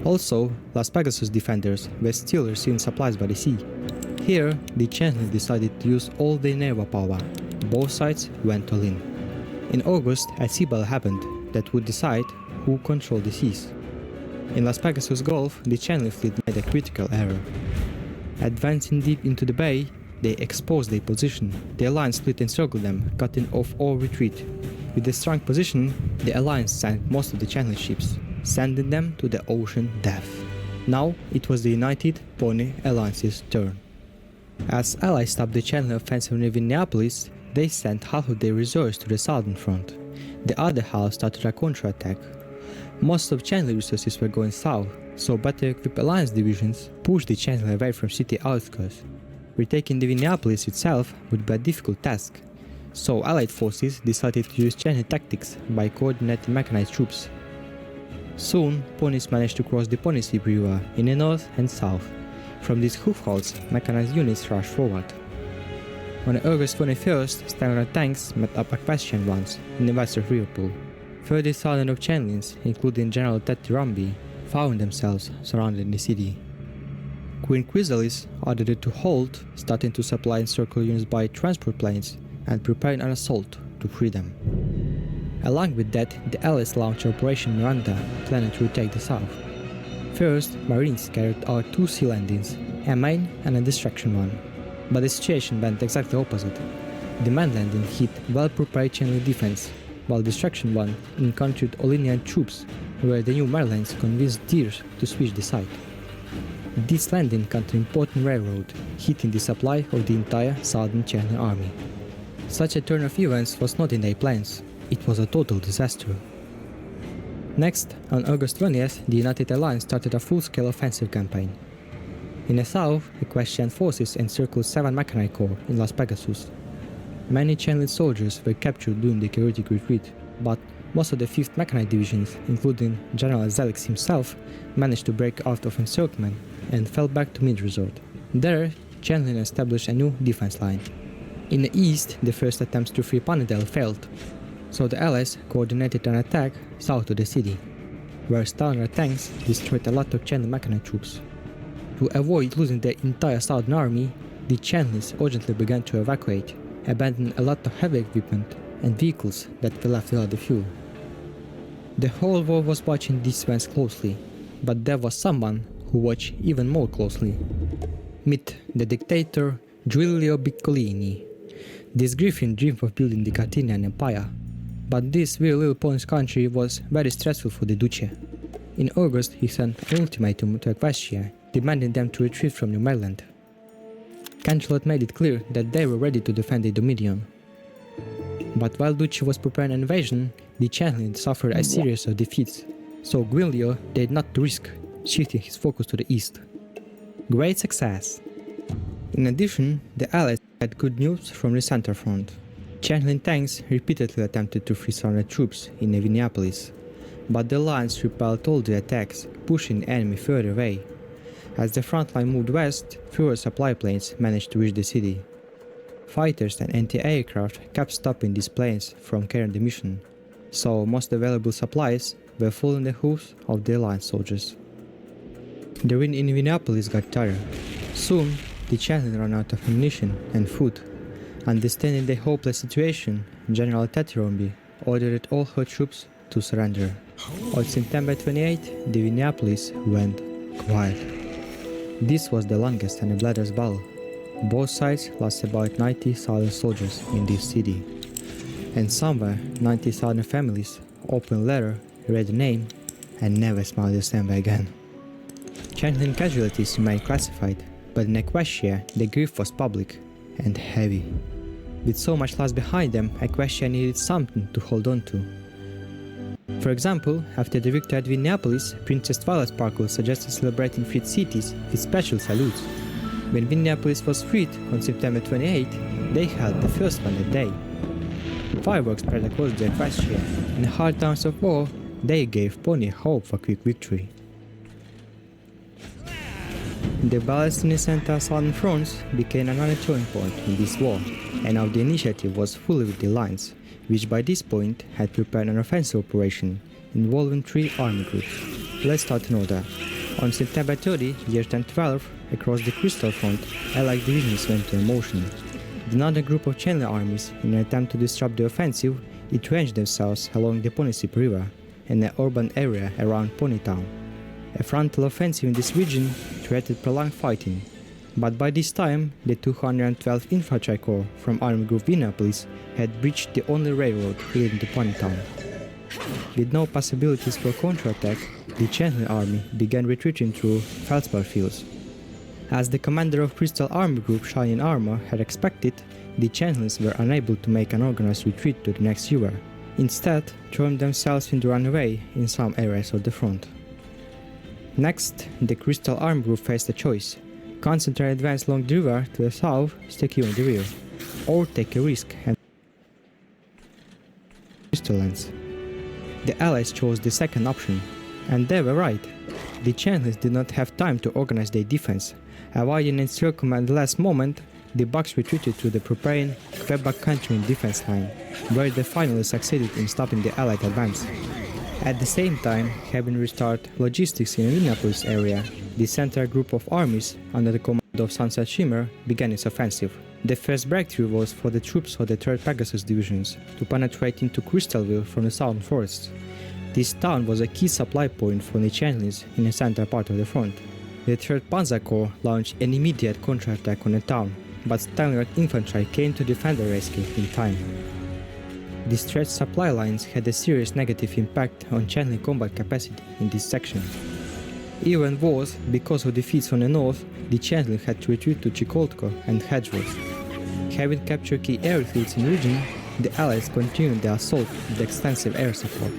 Also, Las Pegasus defenders were still receiving supplies by the sea. Here, the Chancellor decided to use all their naval power. Both sides went all in. In August, a sea battle happened that would decide who controlled the seas. In Las Pegasus Gulf, the Chandler fleet made a critical error. Advancing deep into the bay, they exposed their position. The Alliance fleet encircled them, cutting off all retreat. With a strong position, the Alliance sank most of the Chandler ships, sending them to the ocean death. Now it was the United Pony Alliance's turn. As Allies stopped the Chandler offensive near Minneapolis, they sent half of their reserves to the southern front. The other half started a counterattack. Most of Chandler resources were going south, so better equipped Alliance divisions pushed the Chandler away from city outskirts. Retaking the Minneapolis itself would be a difficult task, so Allied forces decided to use Chandler tactics by coordinating mechanized troops. Soon, ponies managed to cross the Ponysip River in the north and south. From these hoofholds, mechanized units rushed forward. On August 21st, standard tanks met up equestrian ones in the west of Liverpool. 30,000 of Chandlins, including General Ted Ramby, found themselves surrounding the city. Queen Chrysalis ordered it to halt, starting to supply encircle units by transport planes and preparing an assault to free them. Along with that, the Allies launched Operation Miranda, planning to retake the south. First, Marines carried out 2 sea landings, a main and a distraction one. But the situation went exactly opposite. The main landing hit well-prepared Chandler defense, while distraction one encountered Olinian troops, where the new Marines convinced Deers to switch the side. This landing cut an important railroad, hitting the supply of the entire southern Chandler army. Such a turn of events was not in their plans. It was a total disaster. Next, on August 20th, the United Alliance started a full-scale offensive campaign. In the south, equestrian forces encircled 7 Mechanized Corps in Las Pegasus. Many Chandler soldiers were captured during the chaotic retreat, but most of the 5th Mechanized divisions, including General Zelix himself, managed to break out of encirclement and fell back to mid-resort. There, Chandler established a new defense line. In the east, the first attempts to free Ponytail failed, so the Allies coordinated an attack south of the city, where standard tanks destroyed a lot of Chandler mechanized troops. To avoid losing their entire southern army, the Chandlers urgently began to evacuate, abandoning a lot of heavy equipment and vehicles that were left without the fuel. The whole world was watching these events closely, but there was someone who watched even more closely. Meet the dictator Giulio Piccolini. This Griffin dreamed of building the Carthaginian Empire, but this very little Polish country was very stressful for the Duce. In August, he sent an ultimatum to Equestria, demanding them to retreat from New Maryland. Cancelot made it clear that they were ready to defend the Dominion. But while Duchy was preparing an invasion, the Changeling suffered a series of defeats, so Giulio dared not to risk, shifting his focus to the east. Great success! In addition, the Allies had good news from the center front. Changeling tanks repeatedly attempted to free surrounded troops in Neviniapolis, but the Alliance repelled all the attacks, pushing the enemy further away. As the front line moved west, fewer supply planes managed to reach the city. Fighters and anti-aircraft kept stopping these planes from carrying the mission, so most available supplies were falling in the hooves of the Alliance soldiers. The wind in Neviniapolis got tighter. Soon, the Changeling ran out of ammunition and food. Understanding the hopeless situation, General Tetrombi ordered all her troops to surrender. On September 28, the Neviniapolis went quiet. This was the longest and the bloodiest battle. Both sides lost about 90,000 soldiers in this city. And somewhere, 90,000 families opened letter, read the name, and never smiled the same way again. Changeling casualties remained classified, but in Equestria, the grief was public and heavy. With so much loss behind them, Equestria needed something to hold on to. For example, after the victory at Neviniapolis, Princess Twilight Sparkle suggested celebrating freed cities with special salutes. When Neviniapolis was freed on September 28, they held the first one that day. Fireworks spread across the Equestria. In the hard times of war, they gave Pony hope for quick victory. The battles in the Central Southern fronts became another turning point in this war, and now the initiative was fully with the Alliance, which by this point had prepared an offensive operation involving 3 army groups. Let's start in order. On September 30, year 1012, across the Crystal Front, Allied divisions went into motion. Another group of Changeling armies, in an attempt to disrupt the offensive, entrenched themselves along the Ponisip River and the urban area around Ponytown. A frontal offensive in this region threatened prolonged fighting, but by this time the 212th Infantry Corps from Army Group Neviniapolis had breached the only railroad leading to Ponytown. With no possibilities for counterattack, the Changeling army began retreating through feldspar fields. As the commander of Crystal Army Group Shining Armor had expected, the Changelings were unable to make an organized retreat to the next river, instead throwing themselves into runaway in some areas of the front. Next, the Crystal Army Group faced a choice: concentrate advance along the river to the south, securing the rear, or take a risk and Crystallands. The Allies chose the second option, and they were right. The Changelings did not have time to organize their defense. Avoiding encirclement at the last moment, the Bucks retreated to the preparing Quebec Country defense line, where they finally succeeded in stopping the Allied advance. At the same time, having restored logistics in the Neviniapolis area, the Central Group of armies, under the command of Sunset Shimmer, began its offensive. The first breakthrough was for the troops of the 3rd Pegasus divisions to penetrate into Crystalville from the southern forests. This town was a key supply point for the Changelings in the central part of the front. The 3rd Panzer Corps launched an immediate counterattack on the town, but Stalingrad infantry came to defend the rescue in time. The stretched supply lines had a serious negative impact on Changeling combat capacity in this section. Even worse, because of defeats on the north, the Changeling had to retreat to Chikoltko and Hedgeworth. Having captured key airfields in the region, the Allies continued their assault with extensive air support.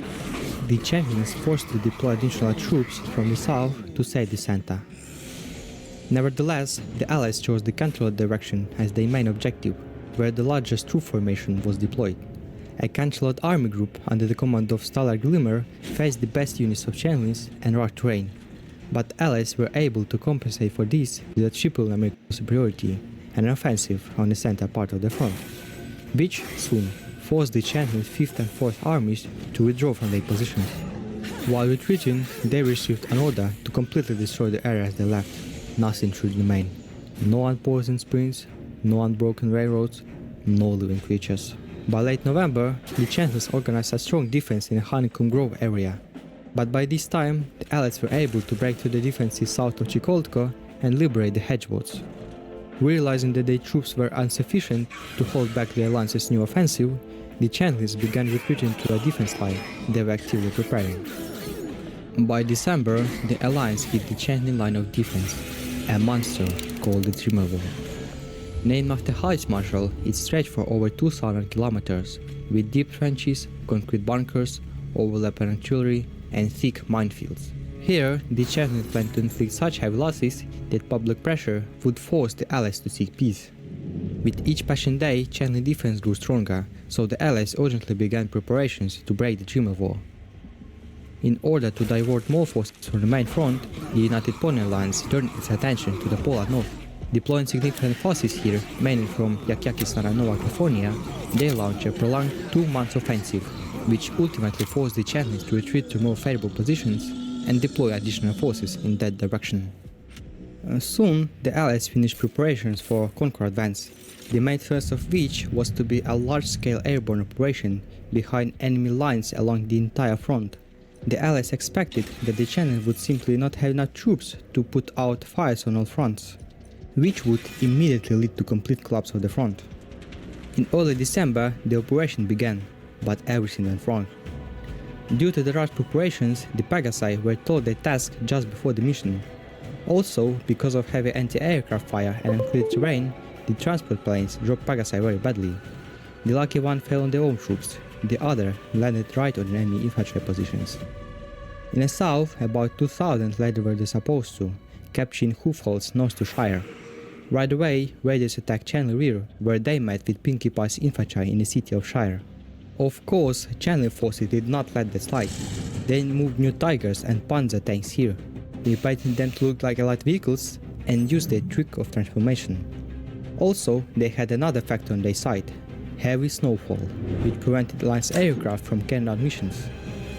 The Changelings forced to deploy additional troops from the south to save the center. Nevertheless, the Allies chose the controlled direction as their main objective, where the largest troop formation was deployed. A Cancelot army group under the command of Stellar Glimmer faced the best units of Changelings and rough terrain, but Allies were able to compensate for this with a triple numerical superiority and an offensive on the center part of the front, which soon forced the Changelings 5th and 4th armies to withdraw from their positions. While retreating, they received an order to completely destroy the areas they left. Nothing should remain. No unpoisoned springs, no unbroken railroads, no living creatures. By late November, the Changelings organized a strong defense in the Honeycomb Grove area, but by this time, the Allies were able to break through the defenses south of Chikoltko and liberate the Hedgewoods. Realizing that their troops were insufficient to hold back the Alliance's new offensive, the Changelings began retreating to a defense line they were actively preparing. By December, the Alliance hit the channeling line of defense, a monster called the Dreamer Wall. Named after Vice Marshal, it stretched for over 2,000 kilometers, with deep trenches, concrete bunkers, overlapping artillery, and thick minefields. Here, the channeling planned to inflict such heavy losses that public pressure would force the Allies to seek peace. With each passing day, channeling defense grew stronger, so the Allies urgently began preparations to break the Dreamer Wall. In order to divert more forces from the main front, the United Pony Alliance turned its attention to the polar north. Deploying significant forces here, mainly from Yakyatistan and Nova California, they launched a prolonged 2-month offensive, which ultimately forced the Chinese to retreat to more favorable positions and deploy additional forces in that direction. Soon, the Allies finished preparations for Conquer advance, the main thrust of which was to be a large-scale airborne operation behind enemy lines along the entire front. The Allies expected that the Chinese would simply not have enough troops to put out fires on all fronts, which would immediately lead to complete collapse of the front. In early December, the operation began, but everything went wrong. Due to the rushed preparations, the Pegasi were told their task just before the mission. Also, because of heavy anti-aircraft fire and unclear terrain, the transport planes dropped Pegasi very badly. The lucky one fell on their own troops, the other landed right on enemy infantry positions. In the south, about 2,000 landed where they supposed to, capturing hoofholds north to Shire. Right away, Raiders attacked Chandler rear, where they met with Pinkie Pie's infantry in the city of Shire. Of course, Chandler forces did not let that slide. They moved new Tigers and Panzer tanks here, repainting them to look like light vehicles and used their trick of transformation. Also, they had another factor on their side, heavy snowfall, which prevented Alliance aircraft from carrying out missions.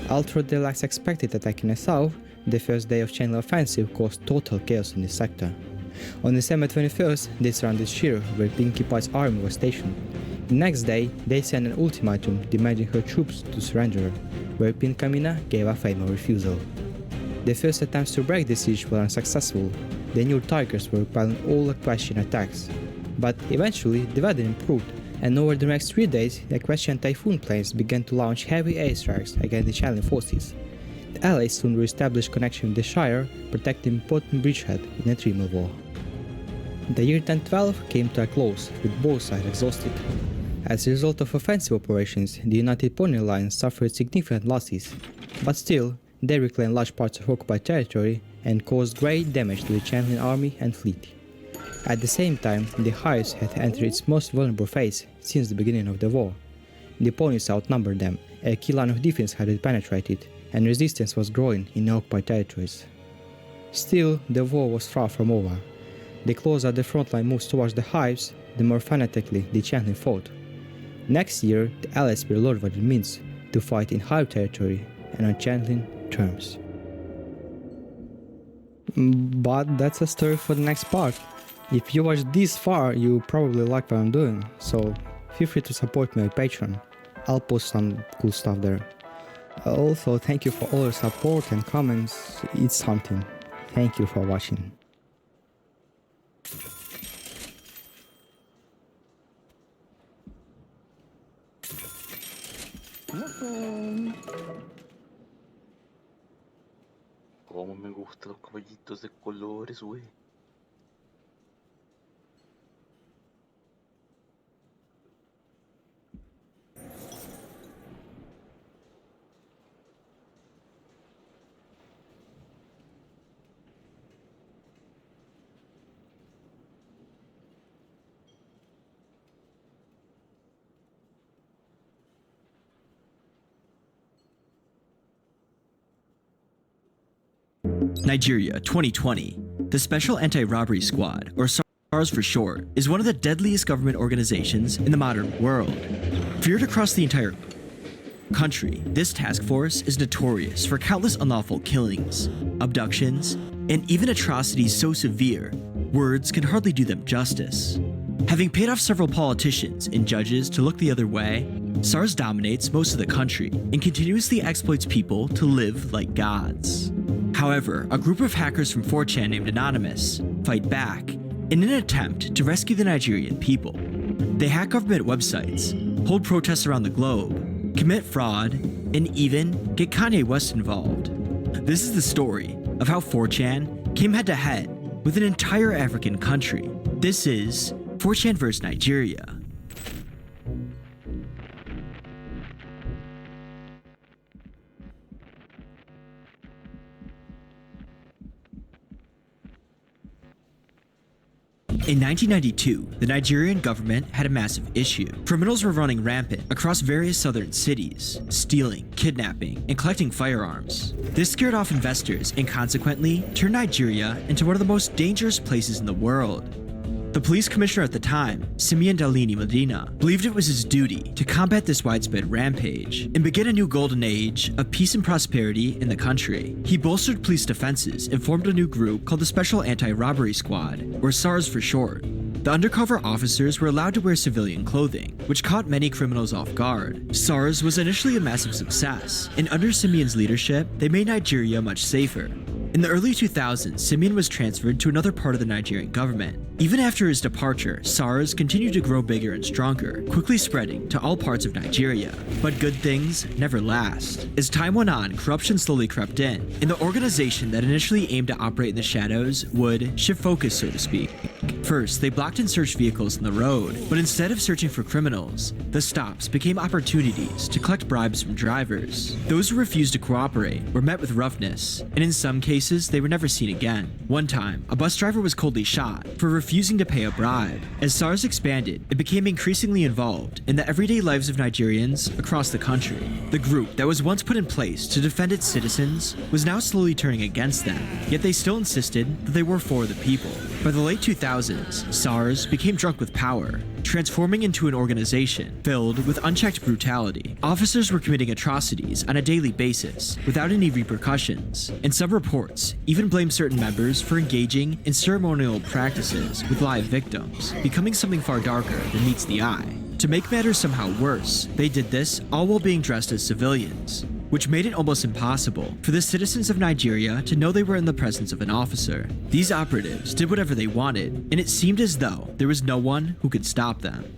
Although the last expected attack in the south, the first day of Chandler offensive caused total chaos in this sector. On December 21st, they surrounded Shire, where Pinkie Pie's army was stationed. The next day, they sent an ultimatum demanding her troops to surrender, where Pinkamena gave a famous refusal. The first attempts to break the siege were unsuccessful. The new Tigers were repelling all Equestrian attacks. But eventually, the weather improved, and over the next 3 days, the Equestrian Typhoon planes began to launch heavy airstrikes against the Chinese forces. The Allies soon re-established connection with the Shire, protecting important bridgehead in the Dreamer War. The year 1012 came to a close, with both sides exhausted. As a result of offensive operations, the United Pony Alliance suffered significant losses, but still, they reclaimed large parts of occupied territory and caused great damage to the Chandling army and fleet. At the same time, the Hives had entered its most vulnerable phase since the beginning of the war. The ponies outnumbered them, a key line of defense had been penetrated, and resistance was growing in the occupied territories. Still, the war was far from over. The closer the front line moves towards the Hives, the more fanatically the Chandling fought. Next year, the Allies will learn what it means to fight in Hive territory and on Chandling terms. But that's a story for the next part. If you watched this far, you probably like what I'm doing, so feel free to support me on Patreon. I'll post some cool stuff there. Also, thank you for all your support and comments, it's something. Thank you for watching. Cómo me gustan los caballitos de colores, güey. Nigeria 2020. The Special Anti-Robbery Squad, or SARS for short, is one of the deadliest government organizations in the modern world. Feared across the entire country, this task force is notorious for countless unlawful killings, abductions, and even atrocities so severe, words can hardly do them justice. Having paid off several politicians and judges to look the other way, SARS dominates most of the country and continuously exploits people to live like gods. However, a group of hackers from 4chan named Anonymous fight back in an attempt to rescue the Nigerian people. They hack government websites, hold protests around the globe, commit fraud, and even get Kanye West involved. This is the story of how 4chan came head to head with an entire African country. This is 4chan vs. Nigeria. In 1992, the Nigerian government had a massive issue. Criminals were running rampant across various southern cities, stealing, kidnapping, and collecting firearms. This scared off investors and consequently turned Nigeria into one of the most dangerous places in the world. The police commissioner at the time, Simeon Dalini Medina, believed it was his duty to combat this widespread rampage and begin a new golden age of peace and prosperity in the country. He bolstered police defenses and formed a new group called the Special Anti-Robbery Squad, or SARS for short. The undercover officers were allowed to wear civilian clothing, which caught many criminals off guard. SARS was initially a massive success, and under Simeon's leadership, they made Nigeria much safer. In the early 2000s, Simeon was transferred to another part of the Nigerian government. Even after his departure, SARS continued to grow bigger and stronger, quickly spreading to all parts of Nigeria. But good things never last. As time went on, corruption slowly crept in, and the organization that initially aimed to operate in the shadows would shift focus, so to speak. First, they blocked and searched vehicles on the road, but instead of searching for criminals, the stops became opportunities to collect bribes from drivers. Those who refused to cooperate were met with roughness, and in some cases, they were never seen again. One time, a bus driver was coldly shot for refusing to pay a bribe. As SARS expanded, it became increasingly involved in the everyday lives of Nigerians across the country. The group that was once put in place to defend its citizens was now slowly turning against them, yet they still insisted that they were for the people. By the late 2000s, SARS became drunk with power, transforming into an organization filled with unchecked brutality. Officers were committing atrocities on a daily basis without any repercussions, and some reports even blamed certain members for engaging in ceremonial practices with live victims, becoming something far darker than meets the eye. To make matters somehow worse, they did this all while being dressed as civilians, which made it almost impossible for the citizens of Nigeria to know they were in the presence of an officer. These operatives did whatever they wanted, and it seemed as though there was no one who could stop them.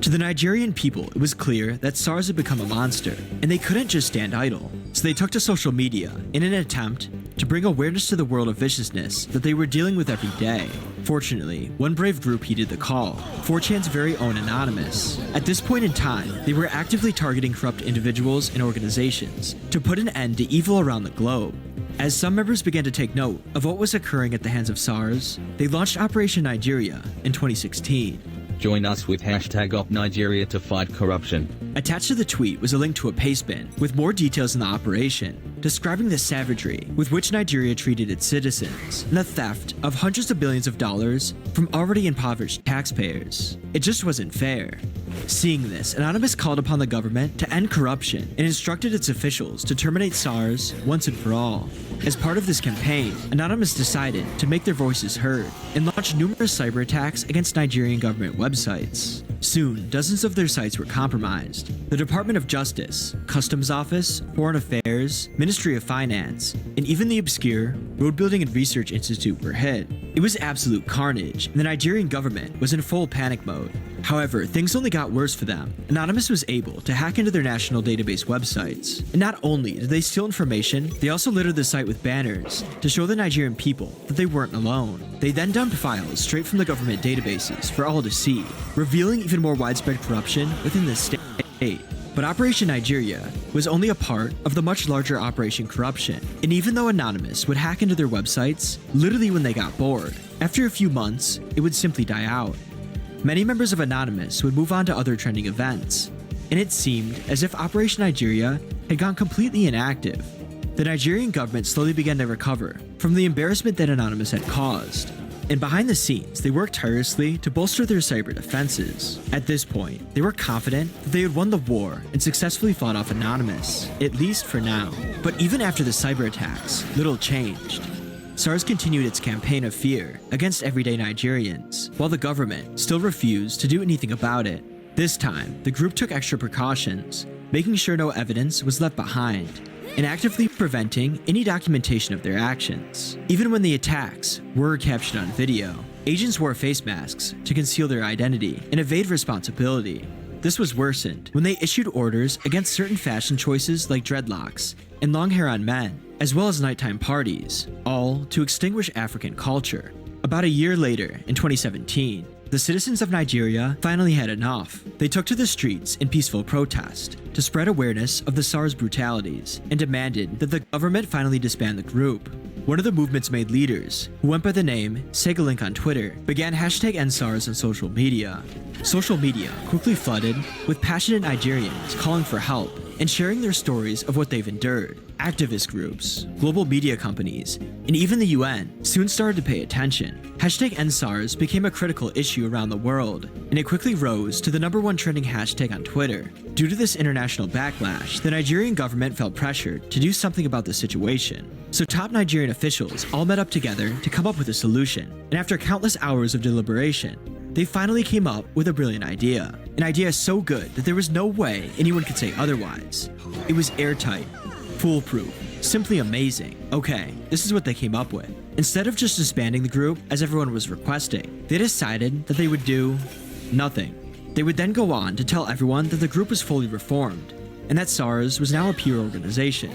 To the Nigerian people, it was clear that SARS had become a monster, and they couldn't just stand idle. So they took to social media in an attempt to bring awareness to the world of viciousness that they were dealing with every day. Fortunately, one brave group heeded the call, 4chan's very own Anonymous. At this point in time, they were actively targeting corrupt individuals and organizations to put an end to evil around the globe. As some members began to take note of what was occurring at the hands of SARS, they launched Operation Nigeria in 2016. Join us with #UpNigeria to fight corruption. Attached to the tweet was a link to a pastebin with more details on the operation, describing the savagery with which Nigeria treated its citizens and the theft of hundreds of billions of dollars from already impoverished taxpayers. It just wasn't fair. Seeing this, Anonymous called upon the government to end corruption and instructed its officials to terminate SARS once and for all. As part of this campaign, Anonymous decided to make their voices heard and launched numerous cyber attacks against Nigerian government websites. Soon, dozens of their sites were compromised. The Department of Justice, Customs Office, Foreign Affairs, Ministry of Finance, and even the obscure Road Building and Research Institute were hit. It was absolute carnage, and the Nigerian government was in full panic mode. However, things only got worse for them. Anonymous was able to hack into their national database websites. And not only did they steal information, they also littered the site with banners to show the Nigerian people that they weren't alone. They then dumped files straight from the government databases for all to see, revealing even more widespread corruption within the state. But Operation Nigeria was only a part of the much larger Operation Corruption. And even though Anonymous would hack into their websites literally when they got bored, after a few months, it would simply die out. Many members of Anonymous would move on to other trending events, and it seemed as if Operation Nigeria had gone completely inactive. The Nigerian government slowly began to recover from the embarrassment that Anonymous had caused, and behind the scenes, they worked tirelessly to bolster their cyber defenses. At this point, they were confident that they had won the war and successfully fought off Anonymous, at least for now. But even after the cyber attacks, little changed. SARS continued its campaign of fear against everyday Nigerians, while the government still refused to do anything about it. This time, the group took extra precautions, making sure no evidence was left behind, and actively preventing any documentation of their actions. Even when the attacks were captured on video, agents wore face masks to conceal their identity and evade responsibility. this was worsened when they issued orders against certain fashion choices like dreadlocks and long hair on men, as well as nighttime parties, all to extinguish African culture. About a year later, in 2017, the citizens of Nigeria finally had enough. They took to the streets in peaceful protest to spread awareness of the SARS brutalities and demanded that the government finally disband the group. One of the movement's main leaders, who went by the name Segalink on Twitter, began #EndSARS on social media. Social media quickly flooded with passionate Nigerians calling for help and sharing their stories of what they've endured. Activist groups, global media companies, and even the UN soon started to pay attention. #EndSARS became a critical issue around the world, and it quickly rose to the #1 trending hashtag on Twitter. Due to this international backlash, the Nigerian government felt pressured to do something about the situation. So top Nigerian officials all met up together to come up with a solution, and after countless hours of deliberation, they finally came up with a brilliant idea. An idea so good that there was no way anyone could say otherwise. It was airtight, foolproof, simply amazing. Okay, this is what they came up with. Instead of just disbanding the group, as everyone was requesting, they decided that they would do nothing. They would then go on to tell everyone that the group was fully reformed, and that SARS was now a pure organization.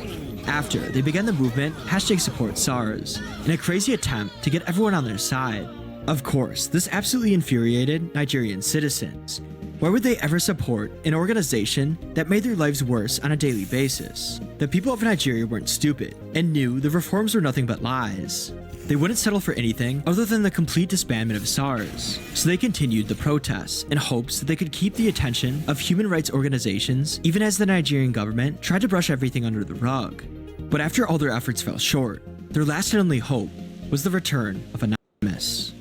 After, they began the movement #SupportSARS, in a crazy attempt to get everyone on their side. Of course, this absolutely infuriated Nigerian citizens. Why would they ever support an organization that made their lives worse on a daily basis? The people of Nigeria weren't stupid and knew the reforms were nothing but lies. They wouldn't settle for anything other than the complete disbandment of SARS, so they continued the protests in hopes that they could keep the attention of human rights organizations even as the Nigerian government tried to brush everything under the rug. But after all their efforts fell short, their last and only hope was the return of Anonymous.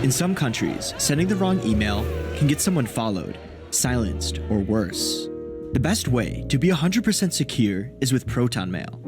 In some countries, sending the wrong email can get someone followed, silenced, or worse. The best way to be 100% secure is with Proton Mail.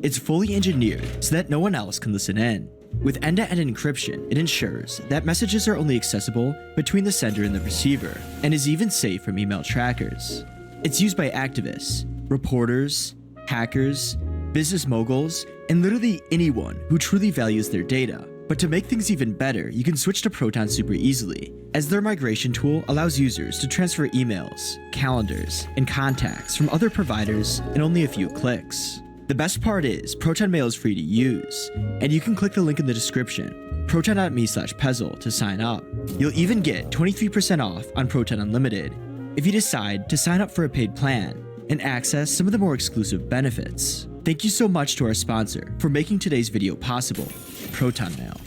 It's fully engineered so that no one else can listen in. With end-to-end encryption, it ensures that messages are only accessible between the sender and the receiver, and is even safe from email trackers. It's used by activists, reporters, hackers, business moguls, and literally anyone who truly values their data. But to make things even better, you can switch to Proton super easily, as their migration tool allows users to transfer emails, calendars, and contacts from other providers in only a few clicks. The best part is, Proton Mail is free to use, and you can click the link in the description, proton.me/Pezzle, to sign up. You'll even get 23% off on Proton Unlimited if you decide to sign up for a paid plan and access some of the more exclusive benefits. Thank you so much to our sponsor for making today's video possible, Proton Mail.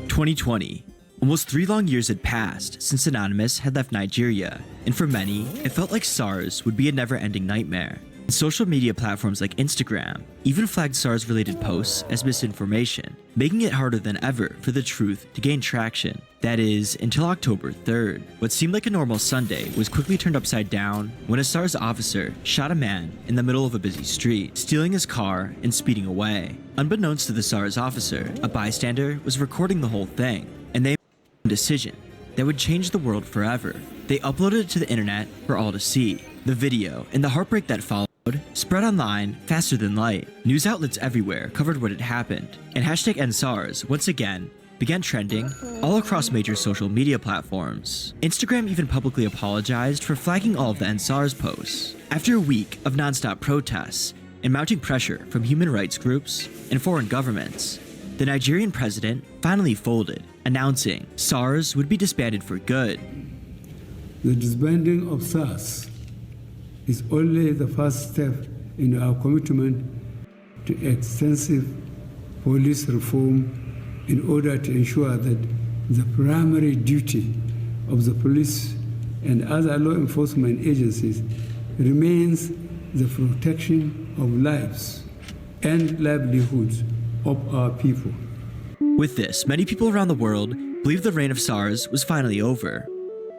2020. Almost 3 long years had passed since Anonymous had left Nigeria, and for many, it felt like SARS would be a never-ending nightmare. Social media platforms like Instagram even flagged SARS-related posts as misinformation, making it harder than ever for the truth to gain traction. That is, until October 3rd. What seemed like a normal Sunday was quickly turned upside down when a SARS officer shot a man in the middle of a busy street, stealing his car and speeding away. Unbeknownst to the SARS officer, a bystander was recording the whole thing, and they made a decision that would change the world forever. They uploaded it to the internet for all to see. The video and the heartbreak that followed spread online faster than light. News outlets everywhere covered what had happened, and #EndSARS once again began trending all across major social media platforms. Instagram even publicly apologized for flagging all of the EndSARS posts. After a week of non-stop protests and mounting pressure from human rights groups and foreign governments, the Nigerian president finally folded, announcing SARS would be disbanded for good. The disbanding of SARS is only the first step in our commitment to extensive police reform in order to ensure that the primary duty of the police and other law enforcement agencies remains the protection of lives and livelihoods of our people. With this, many people around the world believed the reign of SARS was finally over,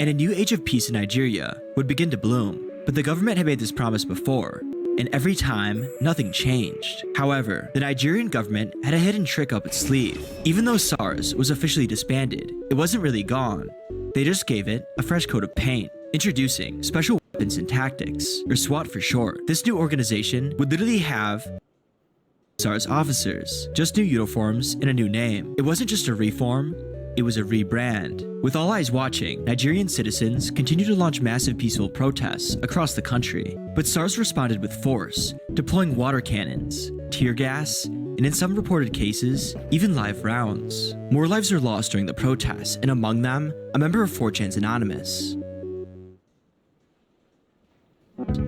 and a new age of peace in Nigeria would begin to bloom. But the government had made this promise before, and every time, nothing changed. However, the Nigerian government had a hidden trick up its sleeve. Even though SARS was officially disbanded, it wasn't really gone. They just gave it a fresh coat of paint, introducing Special Weapons and Tactics, or SWAT for short. This new organization would literally have SARS officers, just new uniforms and a new name. It wasn't just a reform, it was a rebrand. With all eyes watching, Nigerian citizens continued to launch massive peaceful protests across the country. But SARS responded with force, deploying water cannons, tear gas, and in some reported cases, even live rounds. More lives were lost during the protests, and among them, a member of 4chan's Anonymous.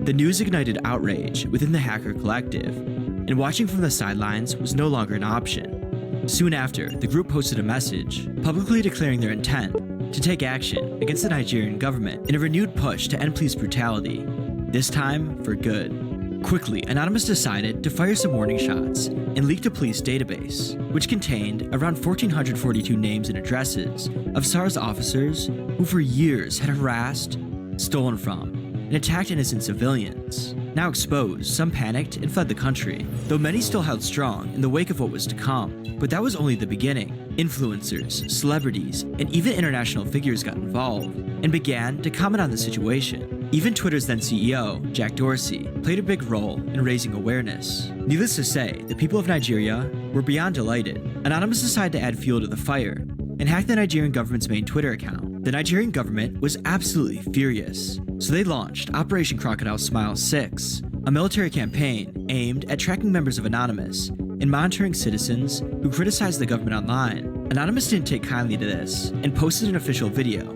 The news ignited outrage within the hacker collective, and watching from the sidelines was no longer an option. Soon after, the group posted a message, publicly declaring their intent to take action against the Nigerian government in a renewed push to end police brutality, this time for good. Quickly, Anonymous decided to fire some warning shots and leaked a police database, which contained around 1,442 names and addresses of SARS officers who for years had harassed, stolen from, and attacked innocent civilians. Now exposed, some panicked and fled the country, though many still held strong in the wake of what was to come. But that was only the beginning. Influencers, celebrities, and even international figures got involved and began to comment on the situation. Even Twitter's then CEO, Jack Dorsey, played a big role in raising awareness. Needless to say, the people of Nigeria were beyond delighted. Anonymous decided to add fuel to the fire and hack the Nigerian government's main Twitter account. The Nigerian government was absolutely furious, so they launched Operation Crocodile Smile 6, a military campaign aimed at tracking members of Anonymous and monitoring citizens who criticized the government online. Anonymous didn't take kindly to this and posted an official video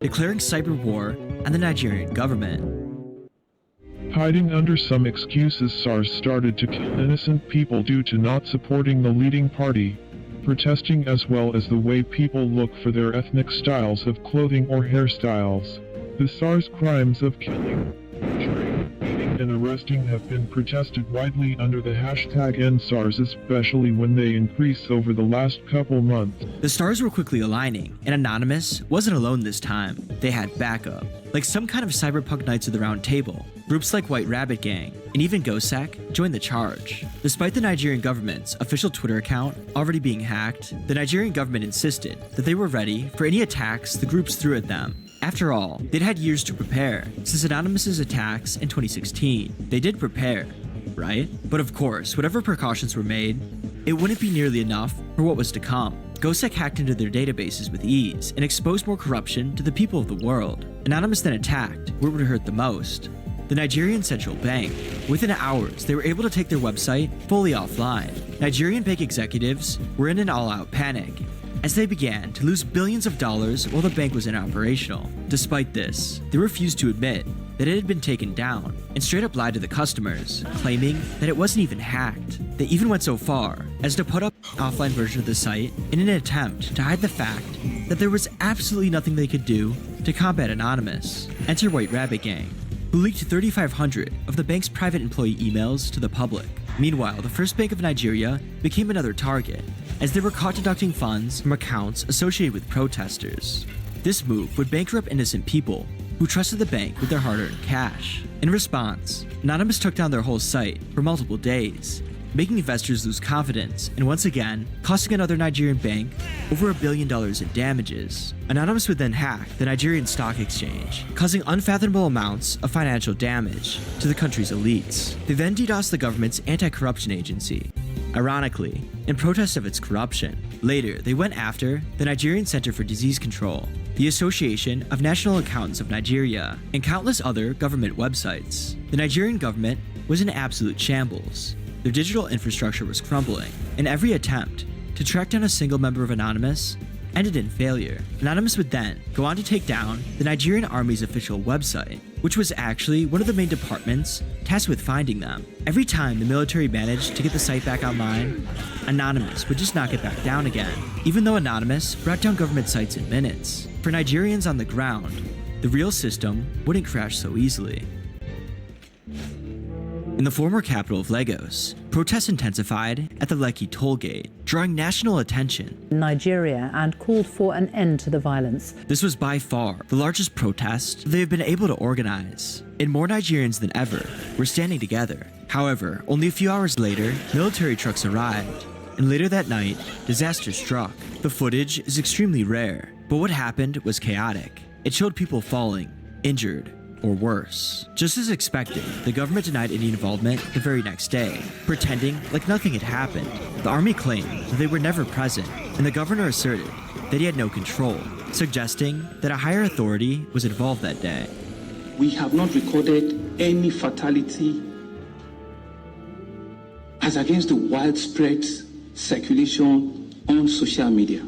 declaring cyber war on the Nigerian government. Hiding under some excuses, SARS started to kill innocent people due to not supporting the leading party, protesting as well as the way people look for their ethnic styles of clothing or hairstyles. The SARS crimes of killing, torturing, beating and arresting have been protested widely under the hashtag #EndSARS, especially when they increase over the last couple months. The stars were quickly aligning, and Anonymous wasn't alone this time. They had backup. Like some kind of cyberpunk Knights of the Round Table, groups like White Rabbit Gang and even GoSec joined the charge. Despite the Nigerian government's official Twitter account already being hacked, the Nigerian government insisted that they were ready for any attacks the groups threw at them. After all, they'd had years to prepare. Since Anonymous's attacks in 2016, they did prepare, right? But of course, whatever precautions were made, it wouldn't be nearly enough for what was to come. GoSec hacked into their databases with ease and exposed more corruption to the people of the world. Anonymous then attacked where it would hurt the most: the Nigerian Central Bank. Within hours, they were able to take their website fully offline. Nigerian bank executives were in an all-out panic as they began to lose billions of dollars while the bank was inoperational. Despite this, they refused to admit that it had been taken down and straight up lied to the customers, claiming that it wasn't even hacked. They even went so far as to put up an offline version of the site in an attempt to hide the fact that there was absolutely nothing they could do to combat Anonymous. Enter White Rabbit Gang, who leaked 3,500 of the bank's private employee emails to the public. Meanwhile, the First Bank of Nigeria became another target, as they were caught deducting funds from accounts associated with protesters. This move would bankrupt innocent people who trusted the bank with their hard-earned cash. In response, Anonymous took down their whole site for multiple days, making investors lose confidence and once again costing another Nigerian bank over $1 billion in damages. Anonymous would then hack the Nigerian stock exchange, causing unfathomable amounts of financial damage to the country's elites. They then DDoSed the government's anti-corruption agency, ironically, in protest of its corruption. Later, they went after the Nigerian Center for Disease Control, the Association of National Accountants of Nigeria, and countless other government websites. The Nigerian government was in absolute shambles. Their digital infrastructure was crumbling, and every attempt to track down a single member of Anonymous ended in failure. Anonymous would then go on to take down the Nigerian Army's official website, which was actually one of the main departments tasked with finding them. Every time the military managed to get the site back online, Anonymous would just knock it back down again, even though Anonymous brought down government sites in minutes. For Nigerians on the ground, the real system wouldn't crash so easily. In the former capital of Lagos, protests intensified at the Lekki toll gate, drawing national attention. Nigeria and called for an end to the violence. This was by far the largest protest they have been able to organize, and more Nigerians than ever were standing together. However, only a few hours later, military trucks arrived, and later that night, disaster struck. The footage is extremely rare, but what happened was chaotic. It showed people falling, injured, or worse. Just as expected, the government denied any involvement the very next day, pretending like nothing had happened. The army claimed that they were never present, and the governor asserted that he had no control, suggesting that a higher authority was involved that day. We have not recorded any fatality as against the widespread circulation on social media.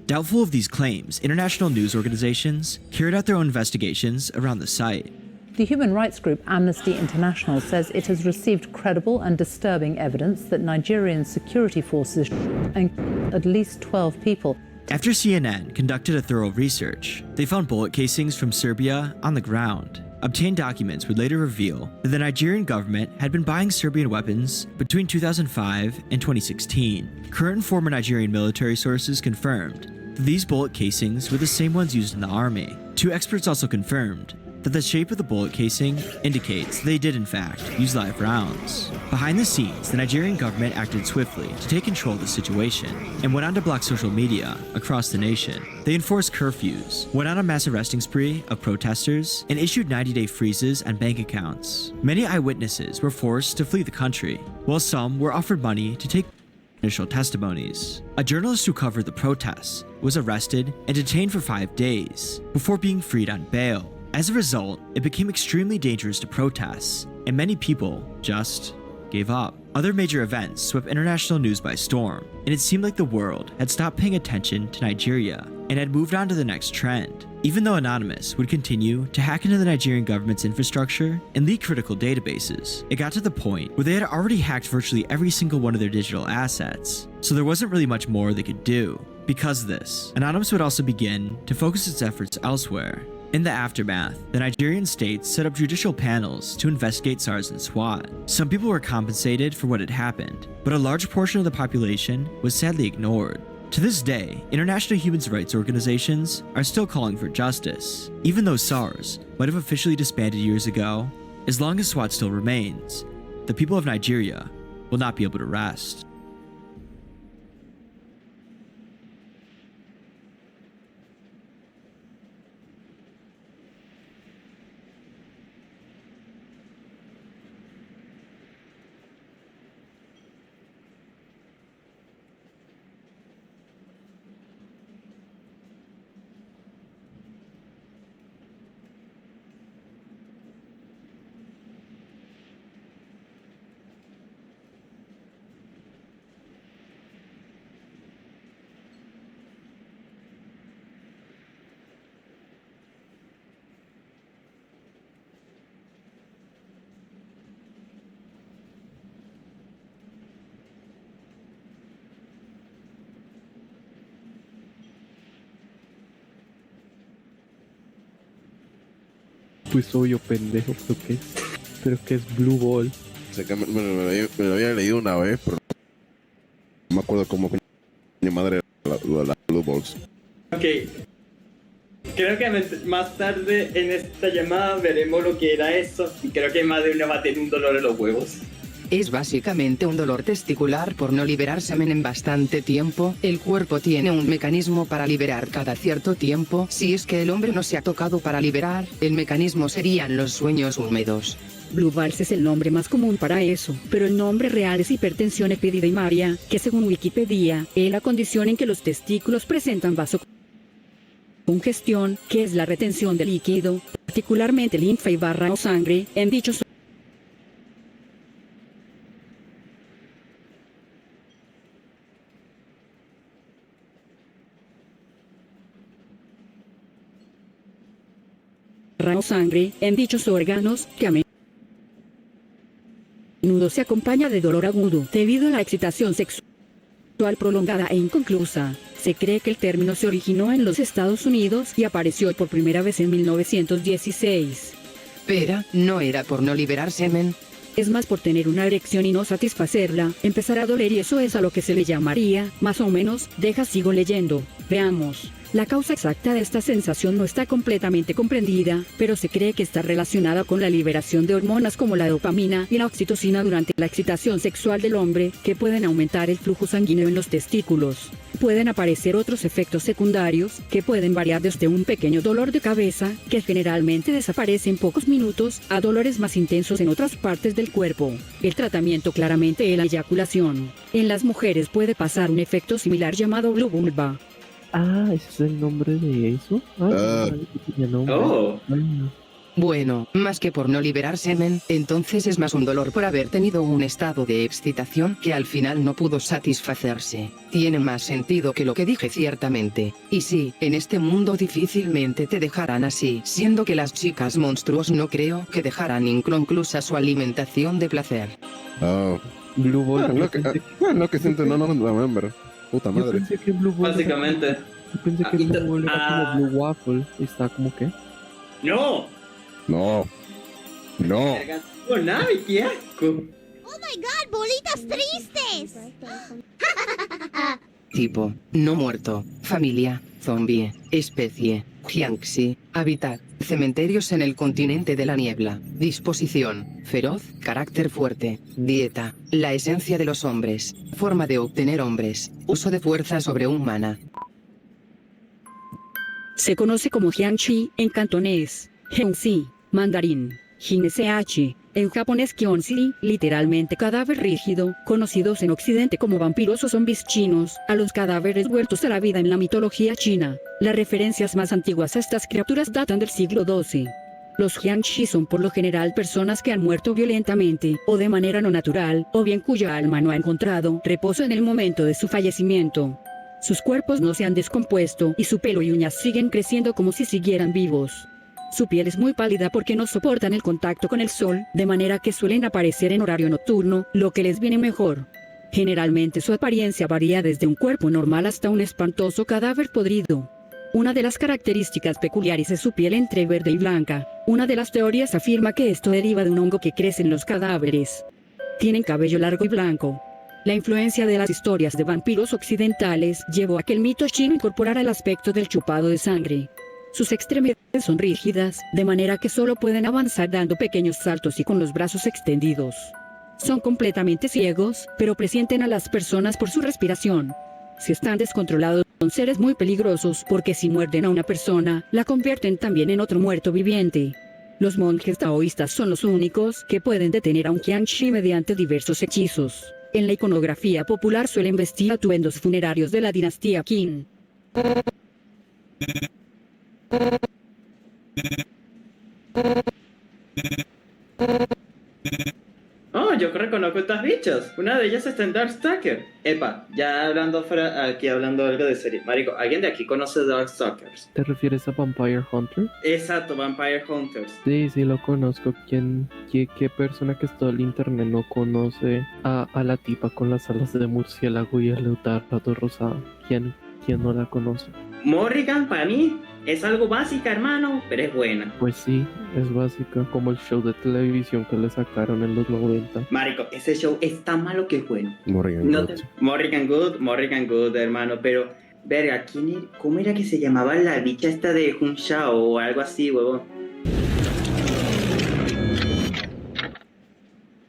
Doubtful of these claims, international news organizations carried out their own investigations around the site. The human rights group Amnesty International says it has received credible and disturbing evidence that Nigerian security forces and at least 12 people. After CNN conducted a thorough research, they found bullet casings from Serbia on the ground. Obtained documents would later reveal that the Nigerian government had been buying Serbian weapons between 2005 and 2016. Current and former Nigerian military sources confirmed that these bullet casings were the same ones used in the army. Two experts also confirmed that the shape of the bullet casing indicates they did in fact use live rounds. Behind the scenes, the Nigerian government acted swiftly to take control of the situation and went on to block social media across the nation. They enforced curfews, went on a mass arresting spree of protesters, and issued 90-day freezes on bank accounts. Many eyewitnesses were forced to flee the country, while some were offered money to take initial testimonies. A journalist who covered the protests was arrested and detained for 5 days before being freed on bail. As a result, it became extremely dangerous to protest, and many people just gave up. Other major events swept international news by storm, and it seemed like the world had stopped paying attention to Nigeria and had moved on to the next trend. Even though Anonymous would continue to hack into the Nigerian government's infrastructure and leak critical databases, it got to the point where they had already hacked virtually every single one of their digital assets, so there wasn't really much more they could do. Because of this, Anonymous would also begin to focus its efforts elsewhere. In the aftermath, the Nigerian state set up judicial panels to investigate SARS and SWAT. Some people were compensated for what had happened, but a large portion of the population was sadly ignored. To this day, international human rights organizations are still calling for justice. Even though SARS might have officially disbanded years ago, as long as SWAT still remains, the people of Nigeria will not be able to rest. Pues obvio pendejo, pero que es Blue Ball. O sea, que me lo había leído una vez, pero no me acuerdo cómo mi madre la Blue Balls. Ok, creo que más tarde en esta llamada veremos lo que era eso, y creo que más de uno va a tener un dolor en los huevos. Es básicamente un dolor testicular por no liberar semen en bastante tiempo. El cuerpo tiene un mecanismo para liberar cada cierto tiempo. Si es que el hombre no se ha tocado para liberar, el mecanismo serían los sueños húmedos. Blue Balls es el nombre más común para eso, pero el nombre real es hipertensión epididimaria, que según Wikipedia, es la condición en que los testículos presentan vasocongestión, que es la retención de líquido, particularmente linfa y barra o sangre, en dichos órganos, que a menudo se acompaña de dolor agudo debido a la excitación sexual prolongada e inconclusa. Se cree que el término se originó en los Estados Unidos y apareció por primera vez en 1916. Pero, ¿no era por no liberar semen? Es más por tener una erección y no satisfacerla, empezar a doler, y eso es a lo que se le llamaría, más o menos, sigo leyendo. Veamos. La causa exacta de esta sensación no está completamente comprendida, pero se cree que está relacionada con la liberación de hormonas como la dopamina y la oxitocina durante la excitación sexual del hombre, que pueden aumentar el flujo sanguíneo en los testículos. Pueden aparecer otros efectos secundarios, que pueden variar desde un pequeño dolor de cabeza, que generalmente desaparece en pocos minutos, a dolores más intensos en otras partes del cuerpo. El tratamiento claramente es la eyaculación. En las mujeres puede pasar un efecto similar llamado blue vulva. Ah, ¿ese es el nombre de eso? Bueno, más que por no liberar semen, entonces es más un dolor por haber tenido un estado de excitación que al final no pudo satisfacerse. Tiene más sentido que lo que dije ciertamente. Y sí, en este mundo difícilmente te dejarán así, siendo que las chicas monstruos no creo que dejarán inconclusa su alimentación de placer. Blue Ball. No, que siento no November. Puta madre. Yo pensé que Blue Ball Básicamente. Yo pensé que Blue Ball era como Blue Waffle. ¿Está como qué? ¡No! No. No. ¡Oh, Navi, qué asco! ¡Oh my god, bolitas tristes! Tipo, no muerto, familia, zombie, especie, Jiangxi, hábitat, cementerios en el continente de la niebla, disposición, feroz, carácter fuerte, dieta, la esencia de los hombres, forma de obtener hombres, uso de fuerza sobrehumana. Se conoce como Jiangxi en cantonés, Hengxi, mandarín, Jin-sh, en japonés Kyonshi, literalmente cadáver rígido, conocidos en occidente como vampiros o zombies chinos, a los cadáveres vueltos a la vida en la mitología china. Las referencias más antiguas a estas criaturas datan del siglo XII. Los Jiangxi son por lo general personas que han muerto violentamente, o de manera no natural, o bien cuya alma no ha encontrado reposo en el momento de su fallecimiento. Sus cuerpos no se han descompuesto, y su pelo y uñas siguen creciendo como si siguieran vivos. Su piel es muy pálida porque no soportan el contacto con el sol, de manera que suelen aparecer en horario nocturno, lo que les viene mejor. Generalmente su apariencia varía desde un cuerpo normal hasta un espantoso cadáver podrido. Una de las características peculiares es su piel entre verde y blanca. Una de las teorías afirma que esto deriva de un hongo que crece en los cadáveres. Tienen cabello largo y blanco. La influencia de las historias de vampiros occidentales llevó a que el mito chino incorporara el aspecto del chupado de sangre. Sus extremidades son rígidas, de manera que solo pueden avanzar dando pequeños saltos y con los brazos extendidos. Son completamente ciegos, pero presienten a las personas por su respiración. Si están descontrolados, son seres muy peligrosos porque si muerden a una persona, la convierten también en otro muerto viviente. Los monjes taoístas son los únicos que pueden detener a un Jiangxi mediante diversos hechizos. En la iconografía popular suelen vestir atuendos funerarios de la dinastía Qin. Oh, yo reconozco estas bichas. Una de ellas está en Darkstalker. Epa, ya hablando algo de serie. Marico, ¿alguien de aquí conoce Darkstalkers? ¿Te refieres a Vampire Hunter? Exacto, Vampire Hunters. Sí, lo conozco. ¿Qué persona que es todo el internet no conoce a la tipa con las alas de murciélago y el leotardo rosado? ¿Quién no la conoce? Morrigan, para mí, es algo básica, hermano, pero es buena. Pues sí, es básica, como el show de televisión que le sacaron en los 90. Marico, ese show es tan malo que es bueno. Morrigan Good, hermano, pero, verga, ¿cómo era que se llamaba la bicha esta de Hun Shao o algo así, huevón?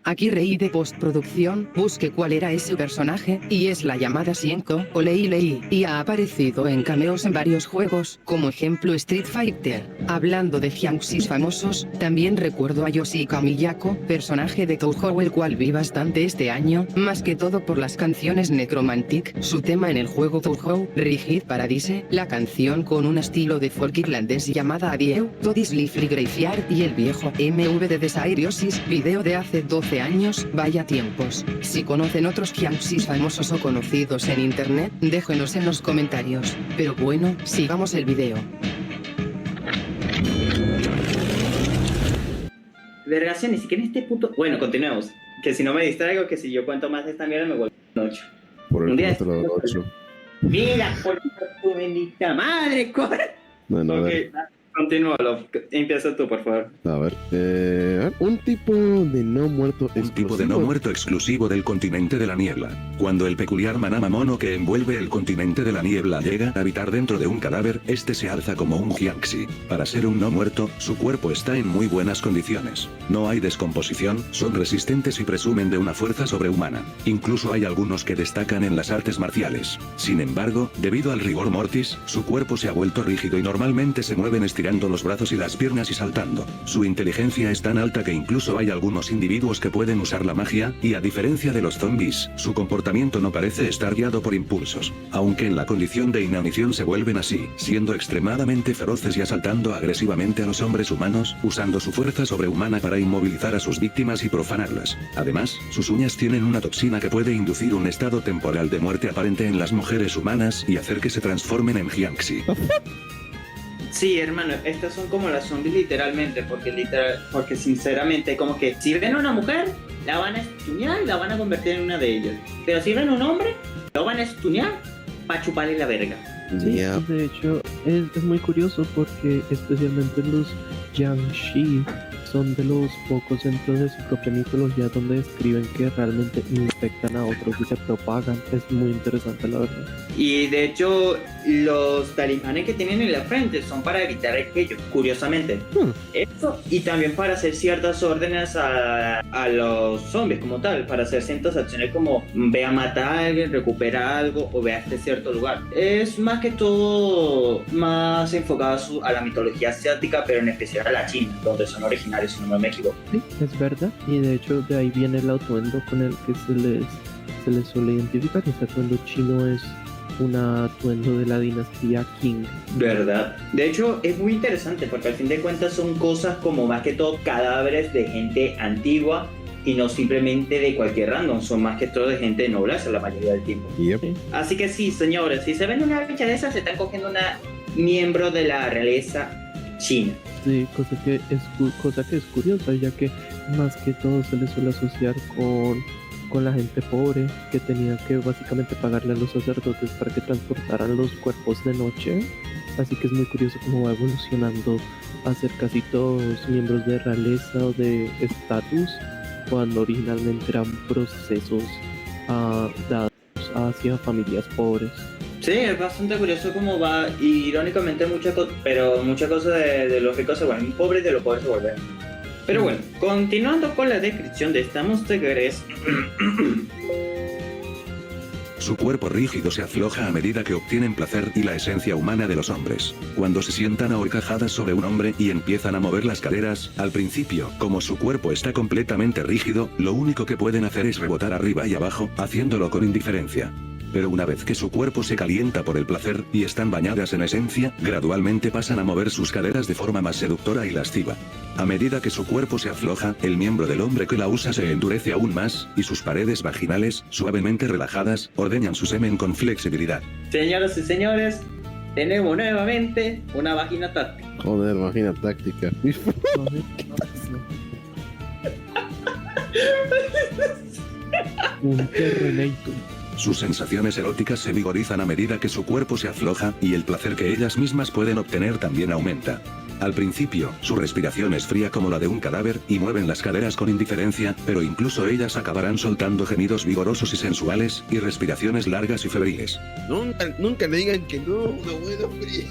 Aquí reí de postproducción, busqué cuál era ese personaje, y es la llamada Sienko, o leí, y ha aparecido en cameos en varios juegos, como ejemplo Street Fighter. Hablando de Jiangxis famosos, también recuerdo a Yoshika Miyako, personaje de Todo, el cual vi bastante este año, más que todo por las canciones Necromantic, su tema en el juego Todo, Rigid Paradise, la canción con un estilo de folk irlandés llamada Adieu, Toddy's Lively Graveyard y el viejo MV de Desiriosis, video de hace 12 años, vaya tiempos. Si conocen otros Jiangxis famosos o conocidos en internet, déjenos en los comentarios. Pero bueno, sigamos el video. Vergación, ni siquiera en este puto... Bueno, continuemos. Que si no me distraigo, que si yo cuento más de esta mierda me vuelvo noche. Por Un día el 8. Mira, por tu bendita madre, corre. No, okay, Continúalo. Empieza tú, por favor. A ver, un tipo de no muerto exclusivo. Un tipo de no muerto exclusivo del continente de la niebla. Cuando el peculiar manama mono que envuelve el continente de la niebla llega a habitar dentro de un cadáver, este se alza como un jiangxi. Para ser un no muerto, su cuerpo está en muy buenas condiciones. No hay descomposición, son resistentes y presumen de una fuerza sobrehumana. Incluso hay algunos que destacan en las artes marciales. Sin embargo, debido al rigor mortis, su cuerpo se ha vuelto rígido y normalmente se mueven estirando los brazos y las piernas y saltando. Su inteligencia es tan alta que incluso hay algunos individuos que pueden usar la magia, y a diferencia de los zombies, su comportamiento no parece estar guiado por impulsos. Aunque en la condición de inanición se vuelven así, siendo extremadamente feroces y asaltando agresivamente a los hombres humanos, usando su fuerza sobrehumana para inmovilizar a sus víctimas y profanarlas. Además, sus uñas tienen una toxina que puede inducir un estado temporal de muerte aparente en las mujeres humanas y hacer que se transformen en jiangxi. Sí, hermano, estas son como las zombies literalmente, porque sinceramente como que si ven a una mujer, la van a estunear y la van a convertir en una de ellas. Pero si ven a un hombre, lo van a estunear para chuparle la verga. Sí, de hecho, es muy curioso porque especialmente los Jiangxi son de los pocos dentro de su propia mitología donde describen que realmente infectan a otros y se propagan. Es muy interesante, la verdad. Y de hecho, los talismanes que tienen en la frente son para evitar aquello, curiosamente. Eso, y también para hacer ciertas órdenes a los zombies como tal, para hacer ciertas acciones como ve a matar a alguien, recupera algo o ve a este cierto lugar. Es más que todo más enfocado a la mitología asiática, pero en especial a la china, donde son originales, si no me equivoco. Sí, es verdad. Y de hecho de ahí viene el atuendo con el que se les suele identificar. Ese atuendo chino es un atuendo de la dinastía Qing. ¿Verdad? De hecho, es muy interesante porque al fin de cuentas son cosas como más que todo cadáveres de gente antigua y no simplemente de cualquier random, son más que todo de gente de nobleza la mayoría del tiempo. Así que sí, señores, si se ven una bicha de esas, se están cogiendo una miembro de la realeza china. Sí, cosa que es curiosa, ya que más que todo se les suele asociar con la gente pobre que tenía que básicamente pagarle a los sacerdotes para que transportaran los cuerpos de noche. Así que es muy curioso cómo va evolucionando a ser casi todos miembros de realeza o de estatus, cuando originalmente eran procesos dados hacia familias pobres. Sí, es bastante curioso cómo va, y irónicamente muchas cosas de los ricos se vuelven pobres y de los pobres se vuelven. Pero bueno, continuando con la descripción de esta monster es... Su cuerpo rígido se afloja a medida que obtienen placer y la esencia humana de los hombres. Cuando se sientan ahorcajadas sobre un hombre y empiezan a mover las caderas, al principio, como su cuerpo está completamente rígido, lo único que pueden hacer es rebotar arriba y abajo, haciéndolo con indiferencia. Pero una vez que su cuerpo se calienta por el placer y están bañadas en esencia, gradualmente pasan a mover sus caderas de forma más seductora y lasciva. A medida que su cuerpo se afloja, el miembro del hombre que la usa se endurece aún más, y sus paredes vaginales, suavemente relajadas, ordeñan su semen con flexibilidad. Señoras y señores, tenemos nuevamente una vagina táctica. Joder, vagina táctica. Un Terrenator. Sus sensaciones eróticas se vigorizan a medida que su cuerpo se afloja, y el placer que ellas mismas pueden obtener también aumenta. Al principio, su respiración es fría como la de un cadáver, y mueven las caderas con indiferencia, pero incluso ellas acabarán soltando gemidos vigorosos y sensuales, y respiraciones largas y febriles. Nunca le digan que no, una buena fría.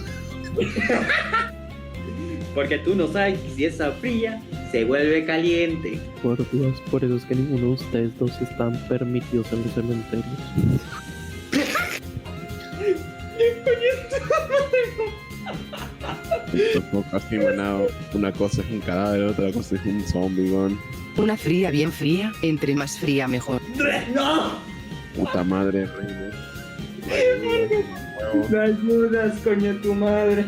Porque tú no sabes si esa fría se vuelve caliente. Por Dios, por eso es que ninguno de ustedes dos están permitidos en los cementerios. Así, manado. Una cosa es un cadáver, otra cosa es un zombie, weón. Una fría bien fría, entre más fría mejor. ¡No! Puta madre, reina. Me ayudas, coño, tu madre.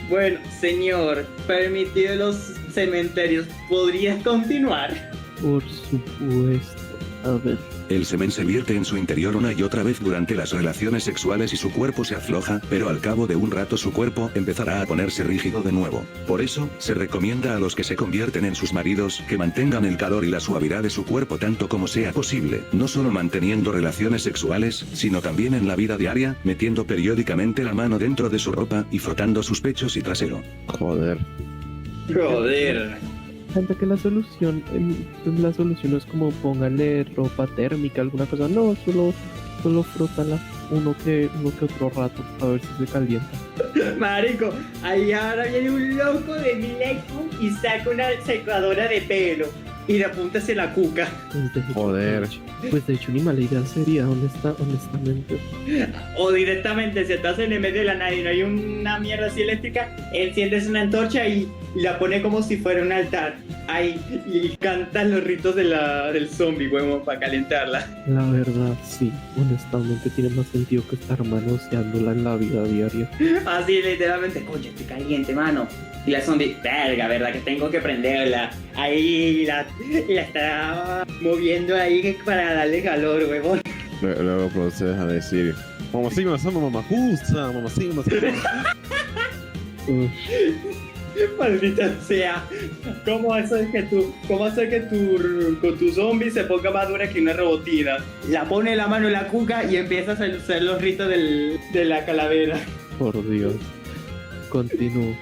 Bueno, señor, permitido los cementerios, ¿podrías continuar? Por supuesto. A ver, El semen se vierte en su interior una y otra vez durante las relaciones sexuales y su cuerpo se afloja, pero al cabo de un rato su cuerpo empezará a ponerse rígido de nuevo. Por eso, se recomienda a los que se convierten en sus maridos que mantengan el calor y la suavidad de su cuerpo tanto como sea posible, no solo manteniendo relaciones sexuales, sino también en la vida diaria, metiendo periódicamente la mano dentro de su ropa y frotando sus pechos y trasero. Joder. Gente que la solución no es como póngale ropa térmica, alguna cosa, no, solo frótala uno que otro rato a ver si se calienta. Marico, ahí ahora viene un loco de mi Xbox y saca una secadora de pelo y le apunta hacia la cuca. Joder. Pues de hecho ni mala idea sería, honestamente. O directamente, si estás en el medio de la nada y no hay una mierda así eléctrica, enciendes una antorcha y la pone como si fuera un altar. Ahí, y cantas los ritos del zombie, huevón, para calentarla. La verdad, sí, honestamente tiene más sentido que estar manoseándola en la vida diaria. Así, literalmente, coño, estoy caliente, mano. Y la zombie, verga, ¿verdad? Que tengo que prenderla. Ahí la está moviendo ahí para darle calor, huevón. Luego procedes a decir, mamacita, mamajusta, mamacita. Maldita sea. ¿Cómo hacer que con tu zombie se ponga más dura que una robotina? La pone la mano en la cuca y empieza a hacer los ritos de la calavera. Por Dios. Continúo.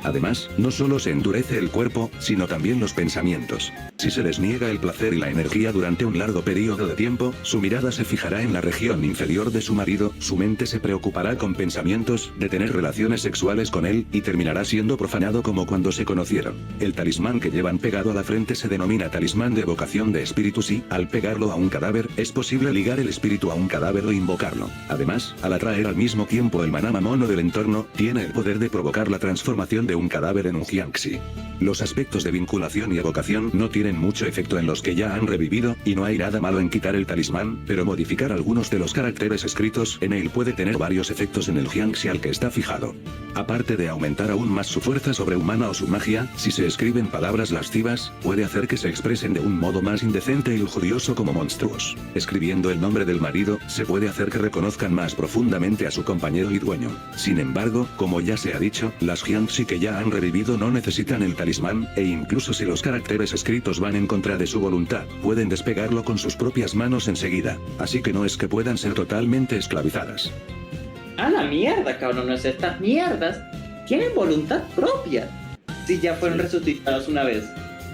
Además, no solo se endurece el cuerpo, sino también los pensamientos. Si se les niega el placer y la energía durante un largo periodo de tiempo, su mirada se fijará en la región inferior de su marido, su mente se preocupará con pensamientos de tener relaciones sexuales con él, y terminará siendo profanado como cuando se conocieron. El talismán que llevan pegado a la frente se denomina talismán de evocación de espíritus y, al pegarlo a un cadáver, es posible ligar el espíritu a un cadáver o invocarlo. Además, al atraer al mismo tiempo el maná mamono del entorno, tiene el poder de provocar la transformación de un cadáver en un jiangxi. Los aspectos de vinculación y evocación no tienen mucho efecto en los que ya han revivido, y no hay nada malo en quitar el talismán, pero modificar algunos de los caracteres escritos en él puede tener varios efectos en el jiangxi al que está fijado. Aparte de aumentar aún más su fuerza sobrehumana o su magia, si se escriben palabras lascivas, puede hacer que se expresen de un modo más indecente y lujurioso como monstruos. Escribiendo el nombre del marido, se puede hacer que reconozcan más profundamente a su compañero y dueño. Sin embargo, como ya se ha dicho, las jiangxi que ya han revivido no necesitan el talismán, e incluso si los caracteres escritos van en contra de su voluntad, pueden despegarlo con sus propias manos enseguida. Así que no es que puedan ser totalmente esclavizadas. A la mierda, cabrones, estas mierdas tienen voluntad propia. Si ya fueron resucitados una vez.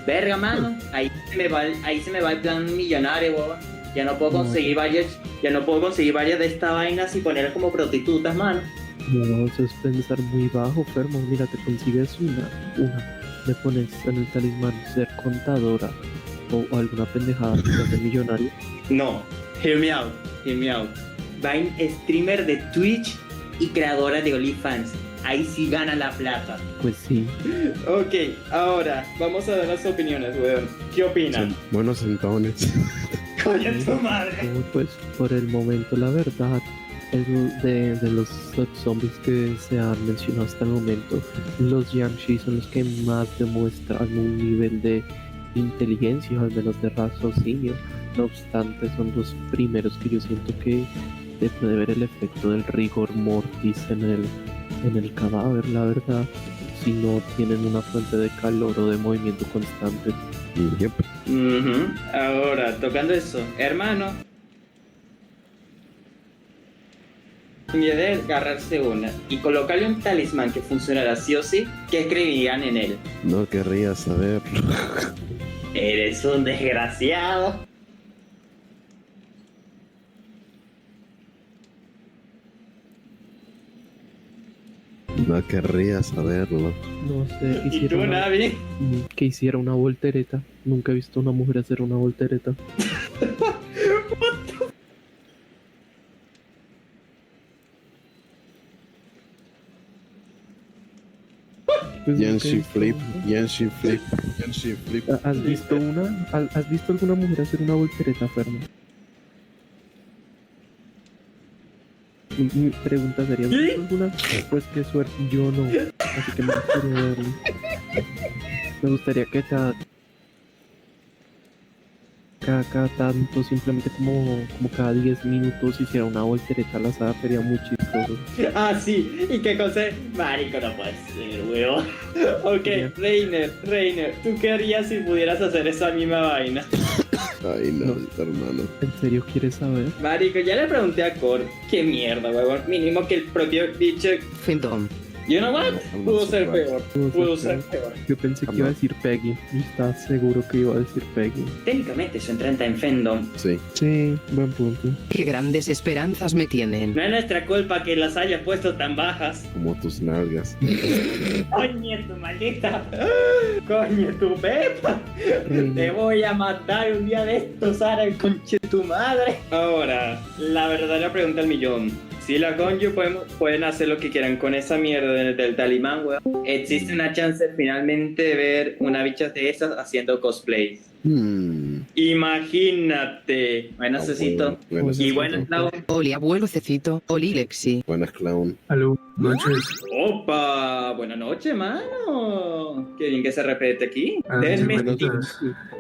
Verga, mano, ahí se me va el plan millonario, boba. Ya no puedo conseguir varias de estas vainas y poner como prostitutas, mano. No, eso es pensar muy bajo, Fermo. Mira, te consigues una. Le pones en el talismán ser contadora o alguna pendejada que te hace millonario. No, hear me out. Vain streamer de Twitch y creadora de OnlyFans. Ahí sí gana la plata. Pues sí. Ok, ahora vamos a dar las opiniones, weón. ¿Qué opinan? Buenos entones. Coño tu madre. Pues por el momento, la verdad, de los zombies que se han mencionado hasta el momento, los Yangshi son los que más demuestran un nivel de inteligencia, o al menos de raciocinio. No obstante, son los primeros que yo siento que se puede ver el efecto del rigor mortis en el cadáver, la verdad, si no tienen una fuente de calor o de movimiento constante. Yep. Ahora, tocando eso, hermano, en vez de agarrarse una y colocarle un talismán que funcionara sí o sí, ¿qué escribirían en él? No querría saberlo. Eres un desgraciado. No querría saberlo. No sé, ¿Y tú, Navi? Que hiciera una voltereta. Nunca he visto a una mujer hacer una voltereta. Yanshi flip. ¿Has visto alguna mujer hacer una voltereta, Fermo? Mi pregunta sería, ¿has visto alguna? Pues qué suerte, yo no. Así que me gustaría verlo. Me gustaría que cada tanto, simplemente como cada 10 minutos hiciera una voltereta al azar, sería muy chistoso. Ah, sí, y qué cosa, marico, no puede ser, weón. Ok, Reiner, ¿tú qué harías si pudieras hacer esa misma vaina? Ay, no, hermano. ¿En serio quieres saber? Marico, ya le pregunté a Cor, qué mierda, weón, mínimo que el propio bicho... Findom. You know what? Pudo ser peor. Yo pensé que iba a decir Peggy. Y estaba seguro que iba a decir Peggy. Técnicamente eso entra en fandom. Sí. Sí, buen punto. Qué grandes esperanzas me tienen. No es nuestra culpa que las hayas puesto tan bajas. Como tus nalgas. Coño, tu maldita. Coño, tu pepa. Te voy a matar un día de estos, Sara, el conche tu madre. Ahora, la verdadera pregunta al millón. Si la Conju pueden hacer lo que quieran con esa mierda del talimán, weón. Existe una chance finalmente de ver una bicha de esas haciendo cosplay. Imagínate. Buenas, Cecito. Y buenas, Clown. Oli, abuelo Cecito. Oli, Lexi. Buenas, Clown. Aló, noches. Opa, buenas noches, mano. Qué bien que se repite aquí.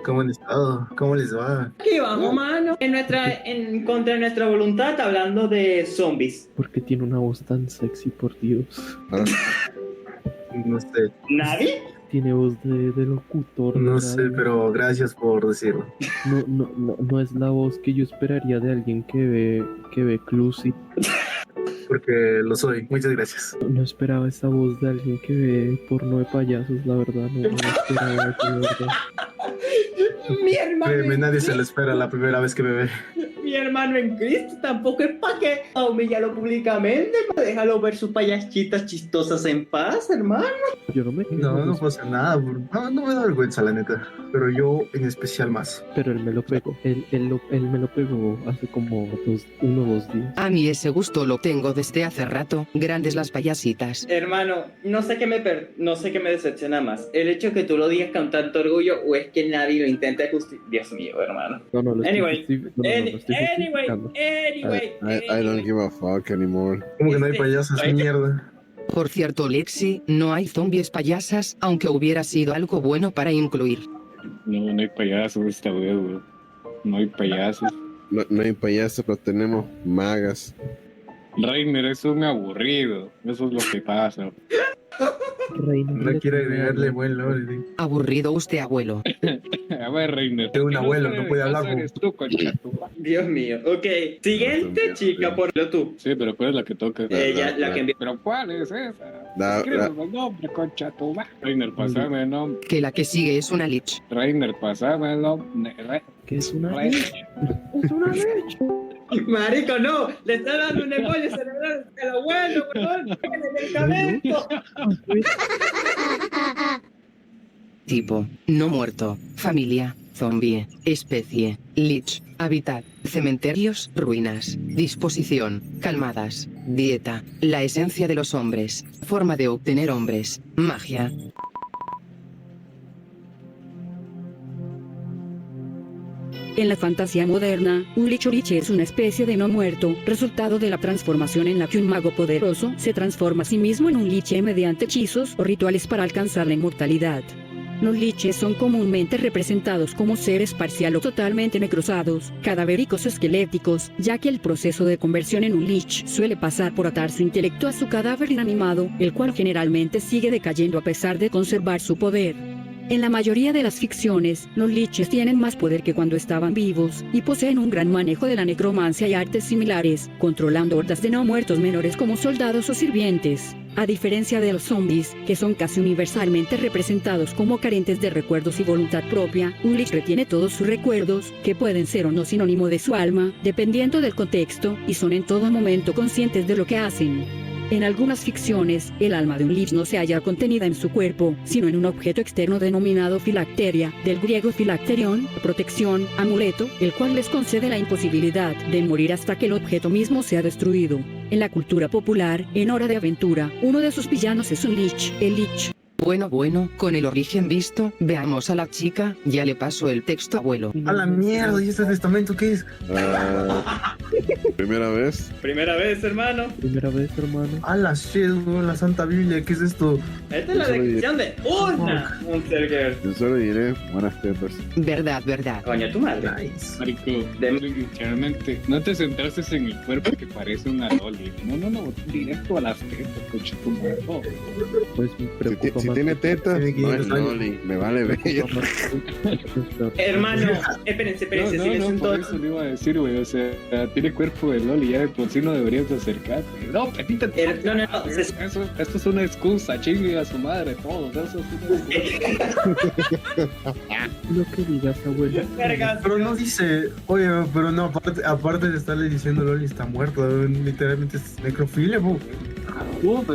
¿Cómo han estado? ¿Cómo les va? Aquí vamos, mano. En contra de nuestra voluntad, hablando de zombies. ¿Por qué tiene una voz tan sexy, por Dios? No sé. ¿Nadie? Tiene voz de locutor. No sé, pero gracias por decirlo. No es la voz que yo esperaría de alguien que ve Clusi. Porque lo soy. Muchas gracias. No esperaba esa voz de alguien que ve porno de payasos, la verdad. No esperaba eso, la verdad. Mi hermano. Créeme, nadie se lo espera la primera vez que me ve. Mi hermano en Cristo tampoco es para que humillarlo públicamente, déjalo ver sus payasitas chistosas en paz, hermano. Yo no me No pasa nada, no me da vergüenza, la neta. Pero yo en especial más. Pero él me lo pegó. Él me lo pegó hace como 1 o 2 días. A mí ese gusto lo tengo desde hace rato. Grandes las payasitas. Hermano, no sé qué me decepciona más. El hecho que tú lo digas con tanto orgullo o es que nadie lo intenta justificar. Dios mío, hermano. Anyway, I don't give a fuck anymore. ¿Cómo que no hay payasos? Mierda. Por cierto, Lexi, no hay zombies payasas, aunque hubiera sido algo bueno para incluir. No hay payasos esta vez, güey. No hay payasos. No hay payasos, pero tenemos magas. Reiner es un aburrido. Eso es lo que pasa. No quiere agregarle buen lore. Aburrido usted, abuelo. A ver, Reiner. Tengo un abuelo, no puede hablar. Dios mío. Ok, siguiente chica, por lo tú. Sí, pero ¿cuál es la que toca? Ella, la que envió. ¿Pero cuál es esa? Escríbeme el nombre, concha tu madre. Reiner, pasame el nombre. Que la que sigue es una lich. Reiner, pasame el nombre. ¿Qué es una lich? Es una lich. Marico, no, le está dando un embolio cerebral al abuelo, weón, el medicamento. Tipo, no muerto, familia, zombie, especie, lich, hábitat, cementerios, ruinas, disposición, calmadas, dieta, la esencia de los hombres, forma de obtener hombres, magia. En la fantasía moderna, un lich o lich es una especie de no muerto, resultado de la transformación en la que un mago poderoso se transforma a sí mismo en un lich mediante hechizos o rituales para alcanzar la inmortalidad. Los liches son comúnmente representados como seres parcial o totalmente necrosados, cadavéricos o esqueléticos, ya que el proceso de conversión en un lich suele pasar por atar su intelecto a su cadáver inanimado, el cual generalmente sigue decayendo a pesar de conservar su poder. En la mayoría de las ficciones, los liches tienen más poder que cuando estaban vivos, y poseen un gran manejo de la necromancia y artes similares, controlando hordas de no muertos menores como soldados o sirvientes. A diferencia de los zombies, que son casi universalmente representados como carentes de recuerdos y voluntad propia, un lich retiene todos sus recuerdos, que pueden ser o no sinónimo de su alma, dependiendo del contexto, y son en todo momento conscientes de lo que hacen. En algunas ficciones, el alma de un lich no se halla contenida en su cuerpo, sino en un objeto externo denominado filacteria, del griego filacterión, protección, amuleto, el cual les concede la imposibilidad de morir hasta que el objeto mismo sea destruido. En la cultura popular, en Hora de Aventura, uno de sus villanos es un lich, el lich. Bueno, con el origen visto, veamos a la chica, ya le paso el texto, abuelo. A la mierda, ¿y este testamento qué es? Primera vez. Primera vez, hermano. Primera vez, hermano. A la shit, weón, la Santa Biblia, ¿qué es esto? Esta es la descripción de una Monster Girl. Yo solo diré buenas tetas. Verdad, verdad. Coño, tu madre. Nice. Marico, literalmente, no te centrases en el cuerpo que parece una loli. No, directo a las tetas, coche tu madre. Oh. Pues me preocupa Si más. tiene tetas, Tiene no es 500 años. loli. Me vale bello. Hermano, espérense, silencio en todo. Por eso le iba a decir, güey, o sea, tiene cuerpo de loli, ya de por sí no deberías acercarte. No, petita. No. Esto es una excusa, chingue a su madre, todo. Eso es una excusa. Lo que digas, abuelo. Pero no dice, oye, pero no, aparte de estarle diciendo Loli está muerto, literalmente es necrofilia, po. Puta,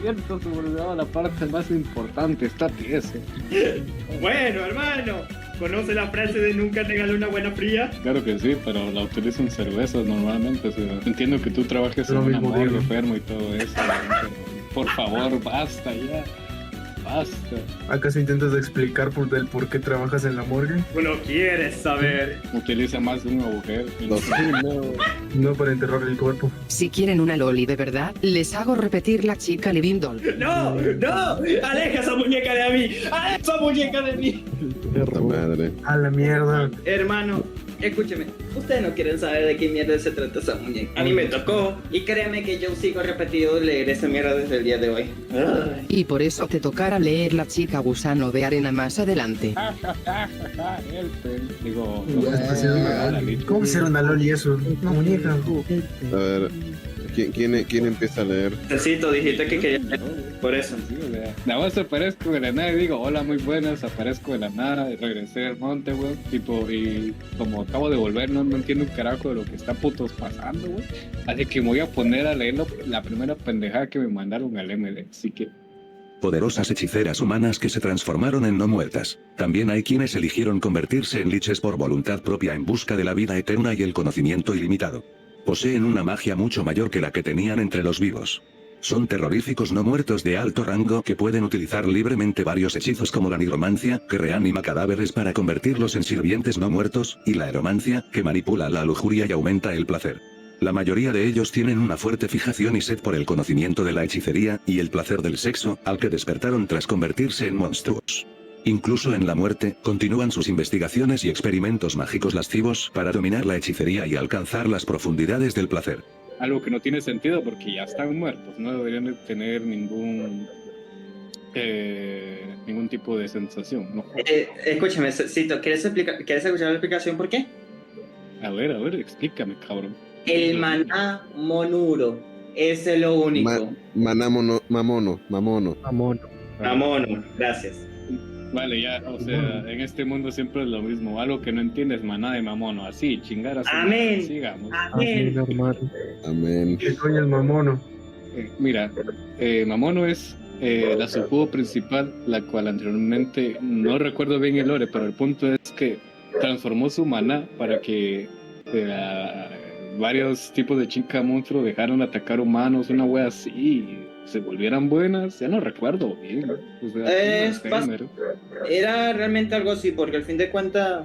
cierto, se me olvidaba la parte más importante, está tieso. Bueno, hermano, ¿conoce la frase de nunca regale una buena fría? Claro que sí, pero la utilizo en cervezas normalmente. O sea, entiendo que tú trabajes en Lo una mismo morgue digo. enfermo y todo eso. Pero, por favor, basta ya. Basta. ¿Acaso intentas explicar el por qué trabajas en la morgue? Uno quiere saber. Utiliza más de un agujero. No para enterrar el cuerpo. Si quieren una loli de verdad, les hago repetir la chica Living Doll. ¡No! ¡Aleja esa muñeca de mí! ¡Aleja esa muñeca de mí! Puta madre. A la mierda. Hermano, escúcheme, ustedes no quieren saber de qué mierda se trata esa muñeca. A mí me tocó, y créeme que yo sigo repetido leer esa mierda desde el día de hoy. Ay. Y por eso te tocará leer la chica gusano de arena más adelante. Digo, ¿Cómo será una Loli eso? Una muñeca. A ver, ¿quién empieza a leer? Necesito, dijiste que quería leer, por eso. Nada más aparezco de la nada y digo, hola, muy buenas, aparezco de la nada y regresé al monte, güey. Tipo, y como acabo de volver, no entiendo un carajo de lo que está putos pasando, güey. Así que me voy a poner a leer la primera pendejada que me mandaron al MD, así que... Poderosas hechiceras humanas que se transformaron en no muertas. También hay quienes eligieron convertirse en liches por voluntad propia en busca de la vida eterna y el conocimiento ilimitado. Poseen una magia mucho mayor que la que tenían entre los vivos. Son terroríficos no muertos de alto rango que pueden utilizar libremente varios hechizos como la nigromancia, que reanima cadáveres para convertirlos en sirvientes no muertos, y la eromancia, que manipula la lujuria y aumenta el placer. La mayoría de ellos tienen una fuerte fijación y sed por el conocimiento de la hechicería y el placer del sexo, al que despertaron tras convertirse en monstruos. Incluso en la muerte, continúan sus investigaciones y experimentos mágicos lascivos para dominar la hechicería y alcanzar las profundidades del placer. Algo que no tiene sentido porque ya están muertos, no deberían de tener ningún tipo de sensación, ¿no? Escúchame, Cito, ¿quieres escuchar la explicación por qué? A ver, explícame, cabrón. El maná monuro, ese es lo único. Mamono. Mamono, gracias. Vale, ya, o sea, en este mundo siempre es lo mismo. Algo que no entiendes, maná de mamono. Así, chingar a su Amén. madre, sigamos. Amén. Amén. ¿Qué coño el mamono? Mira, mamono es la subjugo principal, la cual anteriormente, no recuerdo bien el lore, pero el punto es que transformó su maná para que varios tipos de chica monstruo dejaron de atacar humanos, una wea así, se volvieran buenas, ya no recuerdo bien. O sea, era realmente algo así, porque al fin de cuentas...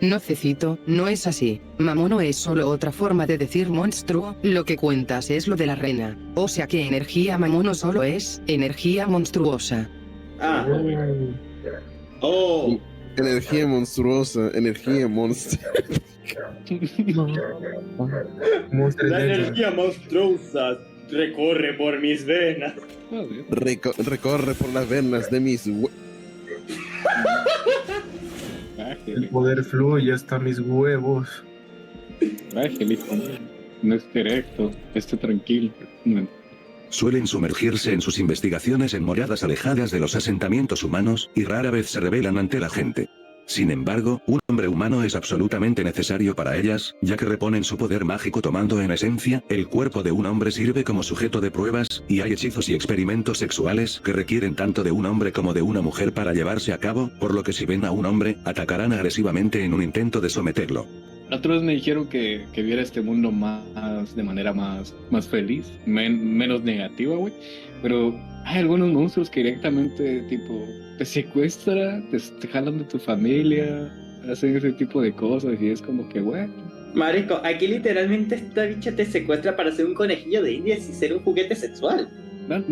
No, Cecito, no es así. Mamono es solo otra forma de decir monstruo, lo que cuentas es lo de la reina. O sea que energía mamono solo es energía monstruosa. Ah. Oh. Energía monstruosa, energía monstruosa. La energía monstruosa recorre por mis venas. Recorre por las venas de mis... El poder fluye hasta mis huevos. Angelito, no es directo, esté tranquilo. No. Suelen sumergirse en sus investigaciones en moradas alejadas de los asentamientos humanos, y rara vez se revelan ante la gente. Sin embargo, un hombre humano es absolutamente necesario para ellas, ya que reponen su poder mágico tomando en esencia, el cuerpo de un hombre sirve como sujeto de pruebas, y hay hechizos y experimentos sexuales que requieren tanto de un hombre como de una mujer para llevarse a cabo, por lo que si ven a un hombre, atacarán agresivamente en un intento de someterlo. Otros me dijeron que viera este mundo más de manera más feliz, menos negativa, güey. Pero hay algunos monstruos que directamente, tipo, te secuestran, te jalan de tu familia, hacen ese tipo de cosas y es como que, bueno, Marico, aquí literalmente esta bicha te secuestra para ser un conejillo de indias y ser un juguete sexual. No.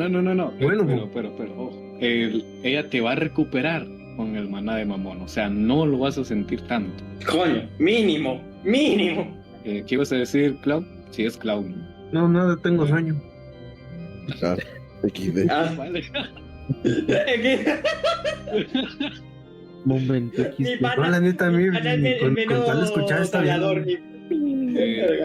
Bueno, pero, ojo. Ella te va a recuperar con el maná de mamón. O sea, no lo vas a sentir tanto. Coño, mínimo. ¿Qué ibas a decir, Cloud? Sí, es Cloud. no, nada, tengo sueño. XD. Vale. Momento, aquí Mi pana, No, la neta, a mí, mi pana es el con menos tal de escuchar está hablador, bien.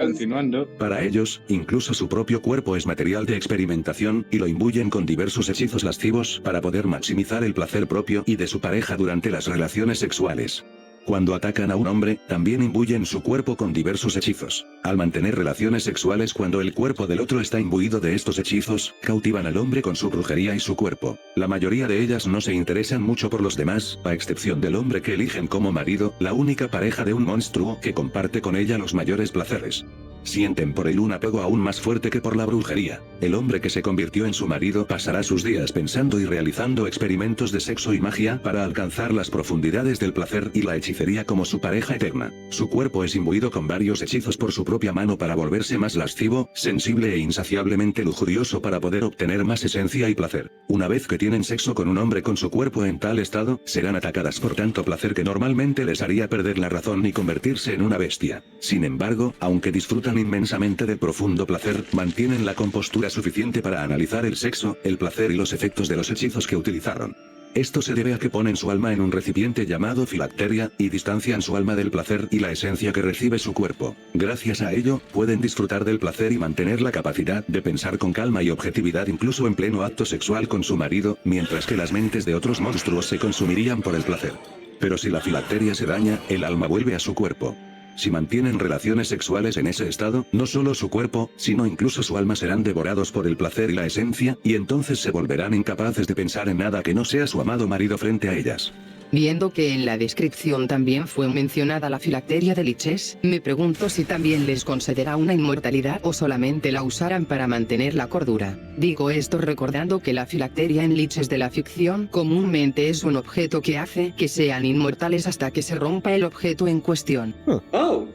Continuando. Para ellos, incluso su propio cuerpo es material de experimentación, y lo imbuyen con diversos hechizos lascivos para poder maximizar el placer propio y de su pareja durante las relaciones sexuales. Cuando atacan a un hombre, también imbuyen su cuerpo con diversos hechizos. Al mantener relaciones sexuales cuando el cuerpo del otro está imbuido de estos hechizos, cautivan al hombre con su brujería y su cuerpo. La mayoría de ellas no se interesan mucho por los demás, a excepción del hombre que eligen como marido, la única pareja de un monstruo que comparte con ella los mayores placeres. Sienten por él un apego aún más fuerte que por la brujería. El hombre que se convirtió en su marido pasará sus días pensando y realizando experimentos de sexo y magia para alcanzar las profundidades del placer y la hechicería como su pareja eterna. Su cuerpo es imbuido con varios hechizos por su propia mano para volverse más lascivo, sensible e insaciablemente lujurioso para poder obtener más esencia y placer. Una vez que tienen sexo con un hombre con su cuerpo en tal estado, serán atacadas por tanto placer que normalmente les haría perder la razón y convertirse en una bestia. Sin embargo, aunque disfrutan inmensamente del profundo placer, mantienen la compostura suficiente para analizar el sexo, el placer y los efectos de los hechizos que utilizaron. Esto se debe a que ponen su alma en un recipiente llamado filacteria, y distancian su alma del placer y la esencia que recibe su cuerpo. Gracias a ello, pueden disfrutar del placer y mantener la capacidad de pensar con calma y objetividad incluso en pleno acto sexual con su marido, mientras que las mentes de otros monstruos se consumirían por el placer. Pero si la filacteria se daña, el alma vuelve a su cuerpo. Si mantienen relaciones sexuales en ese estado, no solo su cuerpo, sino incluso su alma serán devorados por el placer y la esencia, y entonces se volverán incapaces de pensar en nada que no sea su amado marido frente a ellas. Viendo que en la descripción también fue mencionada la filacteria de liches, me pregunto si también les concederá una inmortalidad o solamente la usarán para mantener la cordura. Digo esto recordando que la filacteria en liches de la ficción comúnmente es un objeto que hace que sean inmortales hasta que se rompa el objeto en cuestión. Oh.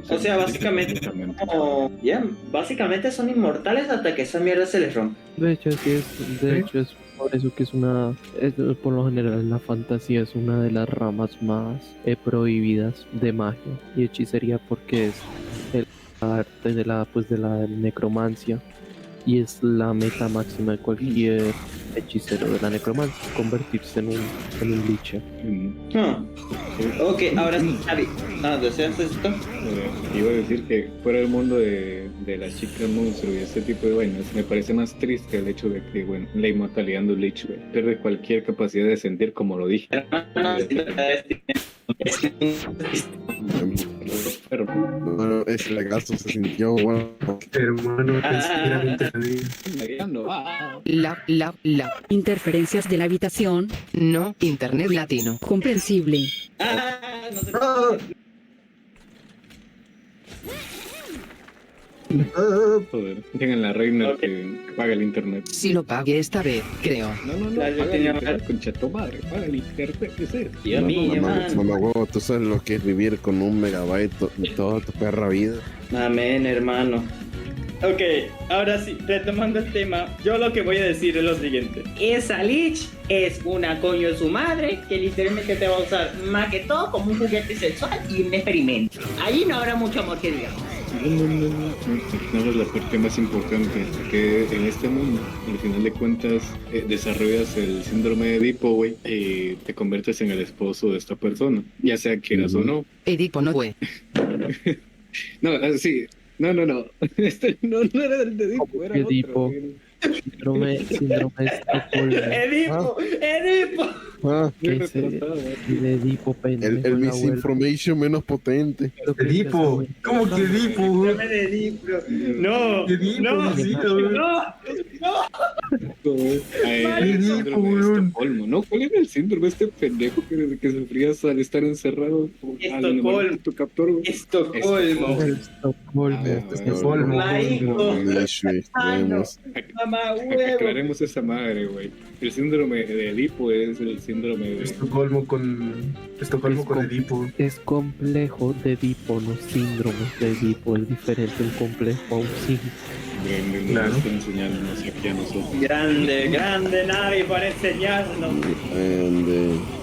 O sea, básicamente, básicamente son inmortales hasta que esa mierda se les rompe. De hecho, es por eso que por lo general la fantasía es una de las ramas más prohibidas de magia y hechicería, porque es el arte de la necromancia, y es la meta máxima de cualquier hechicero de la necromancia, convertirse en un liche. Ok, ahora sí, Javi. ¿Deseas esto? Iba a decir que fuera del mundo de las chicas monstruo y este tipo de vainas, me parece más triste el hecho de que, bueno, la inmortalidad de un lich, güey, pierde cualquier capacidad de sentir, como lo dije. Bueno, ese lagazo se sintió, bueno. Hermano, La. Interferencias de la habitación. No, internet latino. Comprensible. Joder, llegan la reina que paga el internet. Si lo pagué esta vez, creo. No, paga el internet, concha tu madre, paga el internet, ¿qué es eso? Dios mío, Mamá, huevo, tú sabes lo que es vivir con 1 megabyte toda tu perra vida. Amén, hermano. Ok, ahora sí, retomando el tema, yo lo que voy a decir es lo siguiente. Esa lich es una coño de su madre que literalmente te va a usar más que todo como un juguete sexual y un experimento. Ahí no habrá mucho amor que digamos. No es la parte más importante, que en este mundo, al final de cuentas, desarrollas el síndrome de Edipo, güey, y te conviertes en el esposo de esta persona, ya sea quieras o no. Edipo no, güey. No, sí. No. Este no era el de Edipo, era Edipo. Síndrome de Estocolmo. Edipo. ¿Qué es el Edipo, pendejo? El misinformation menos potente. Edipo. ¿Cómo que Edipo? No. No, ¿cuál era el síndrome este pendejo que sufrías al estar encerrado? Estocolmo. Tu captor, güey. Estocolmo. Mamá, huevo. Aclaremos esa madre, güey. El síndrome de Edipo es el síndrome de... Estocolmo con Edipo. Es complejo de Edipo, no síndrome de Edipo. Es diferente un complejo a un síndrome. Grande, Claro. está enseñándonos aquí a nosotros. Grande Navi por enseñarnos.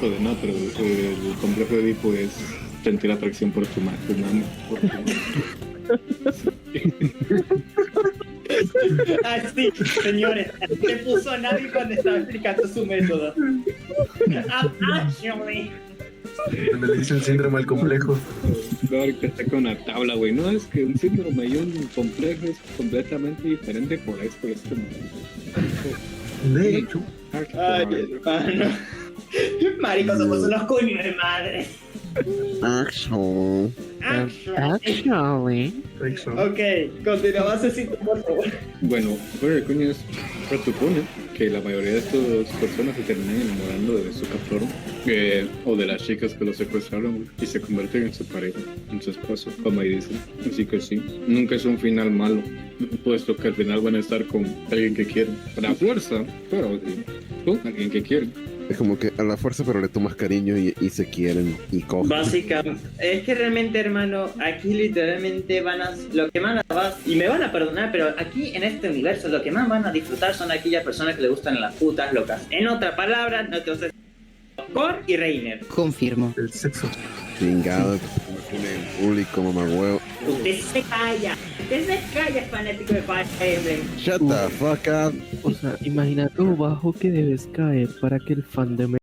Joder, no, pero el complejo de Edipo es sentir atracción por tu mano. Así, señores, se puso Navi cuando estaba explicando su método. Actually. Donde le dicen síndrome al complejo. Claro, que está con una tabla, güey. No, es que un síndrome y un complejo es completamente diferente por esto. De hecho. Ay, hermano. Marico, somos unos coños de madre. Actually. Ok, continúa, Cecito, por favor. Bueno, fuera de coñas, presupone que la mayoría de estas personas se terminan enamorando de su captor o de las chicas que lo secuestraron y se convierten en su pareja, en su esposo, como ahí dicen. Así que sí, nunca es un final malo, puesto que al final van a estar con alguien que quieren. A la fuerza, pero sí, con alguien que quieren. Es como que a la fuerza, pero le tomas cariño y se quieren y cogen. Básicamente, es que realmente, hermano, aquí literalmente lo que más y me van a perdonar, pero aquí en este universo lo que más van a disfrutar son aquellas personas que le gustan las putas locas. En otras palabras, nuestros Cor y Reiner. Confirmo. El sexo. Chingado, en público, mamagüeo. Usted se calla, fanático de Fire Emblem. Shut the fuck up. O sea, imagina lo bajo que debes caer para que el fandom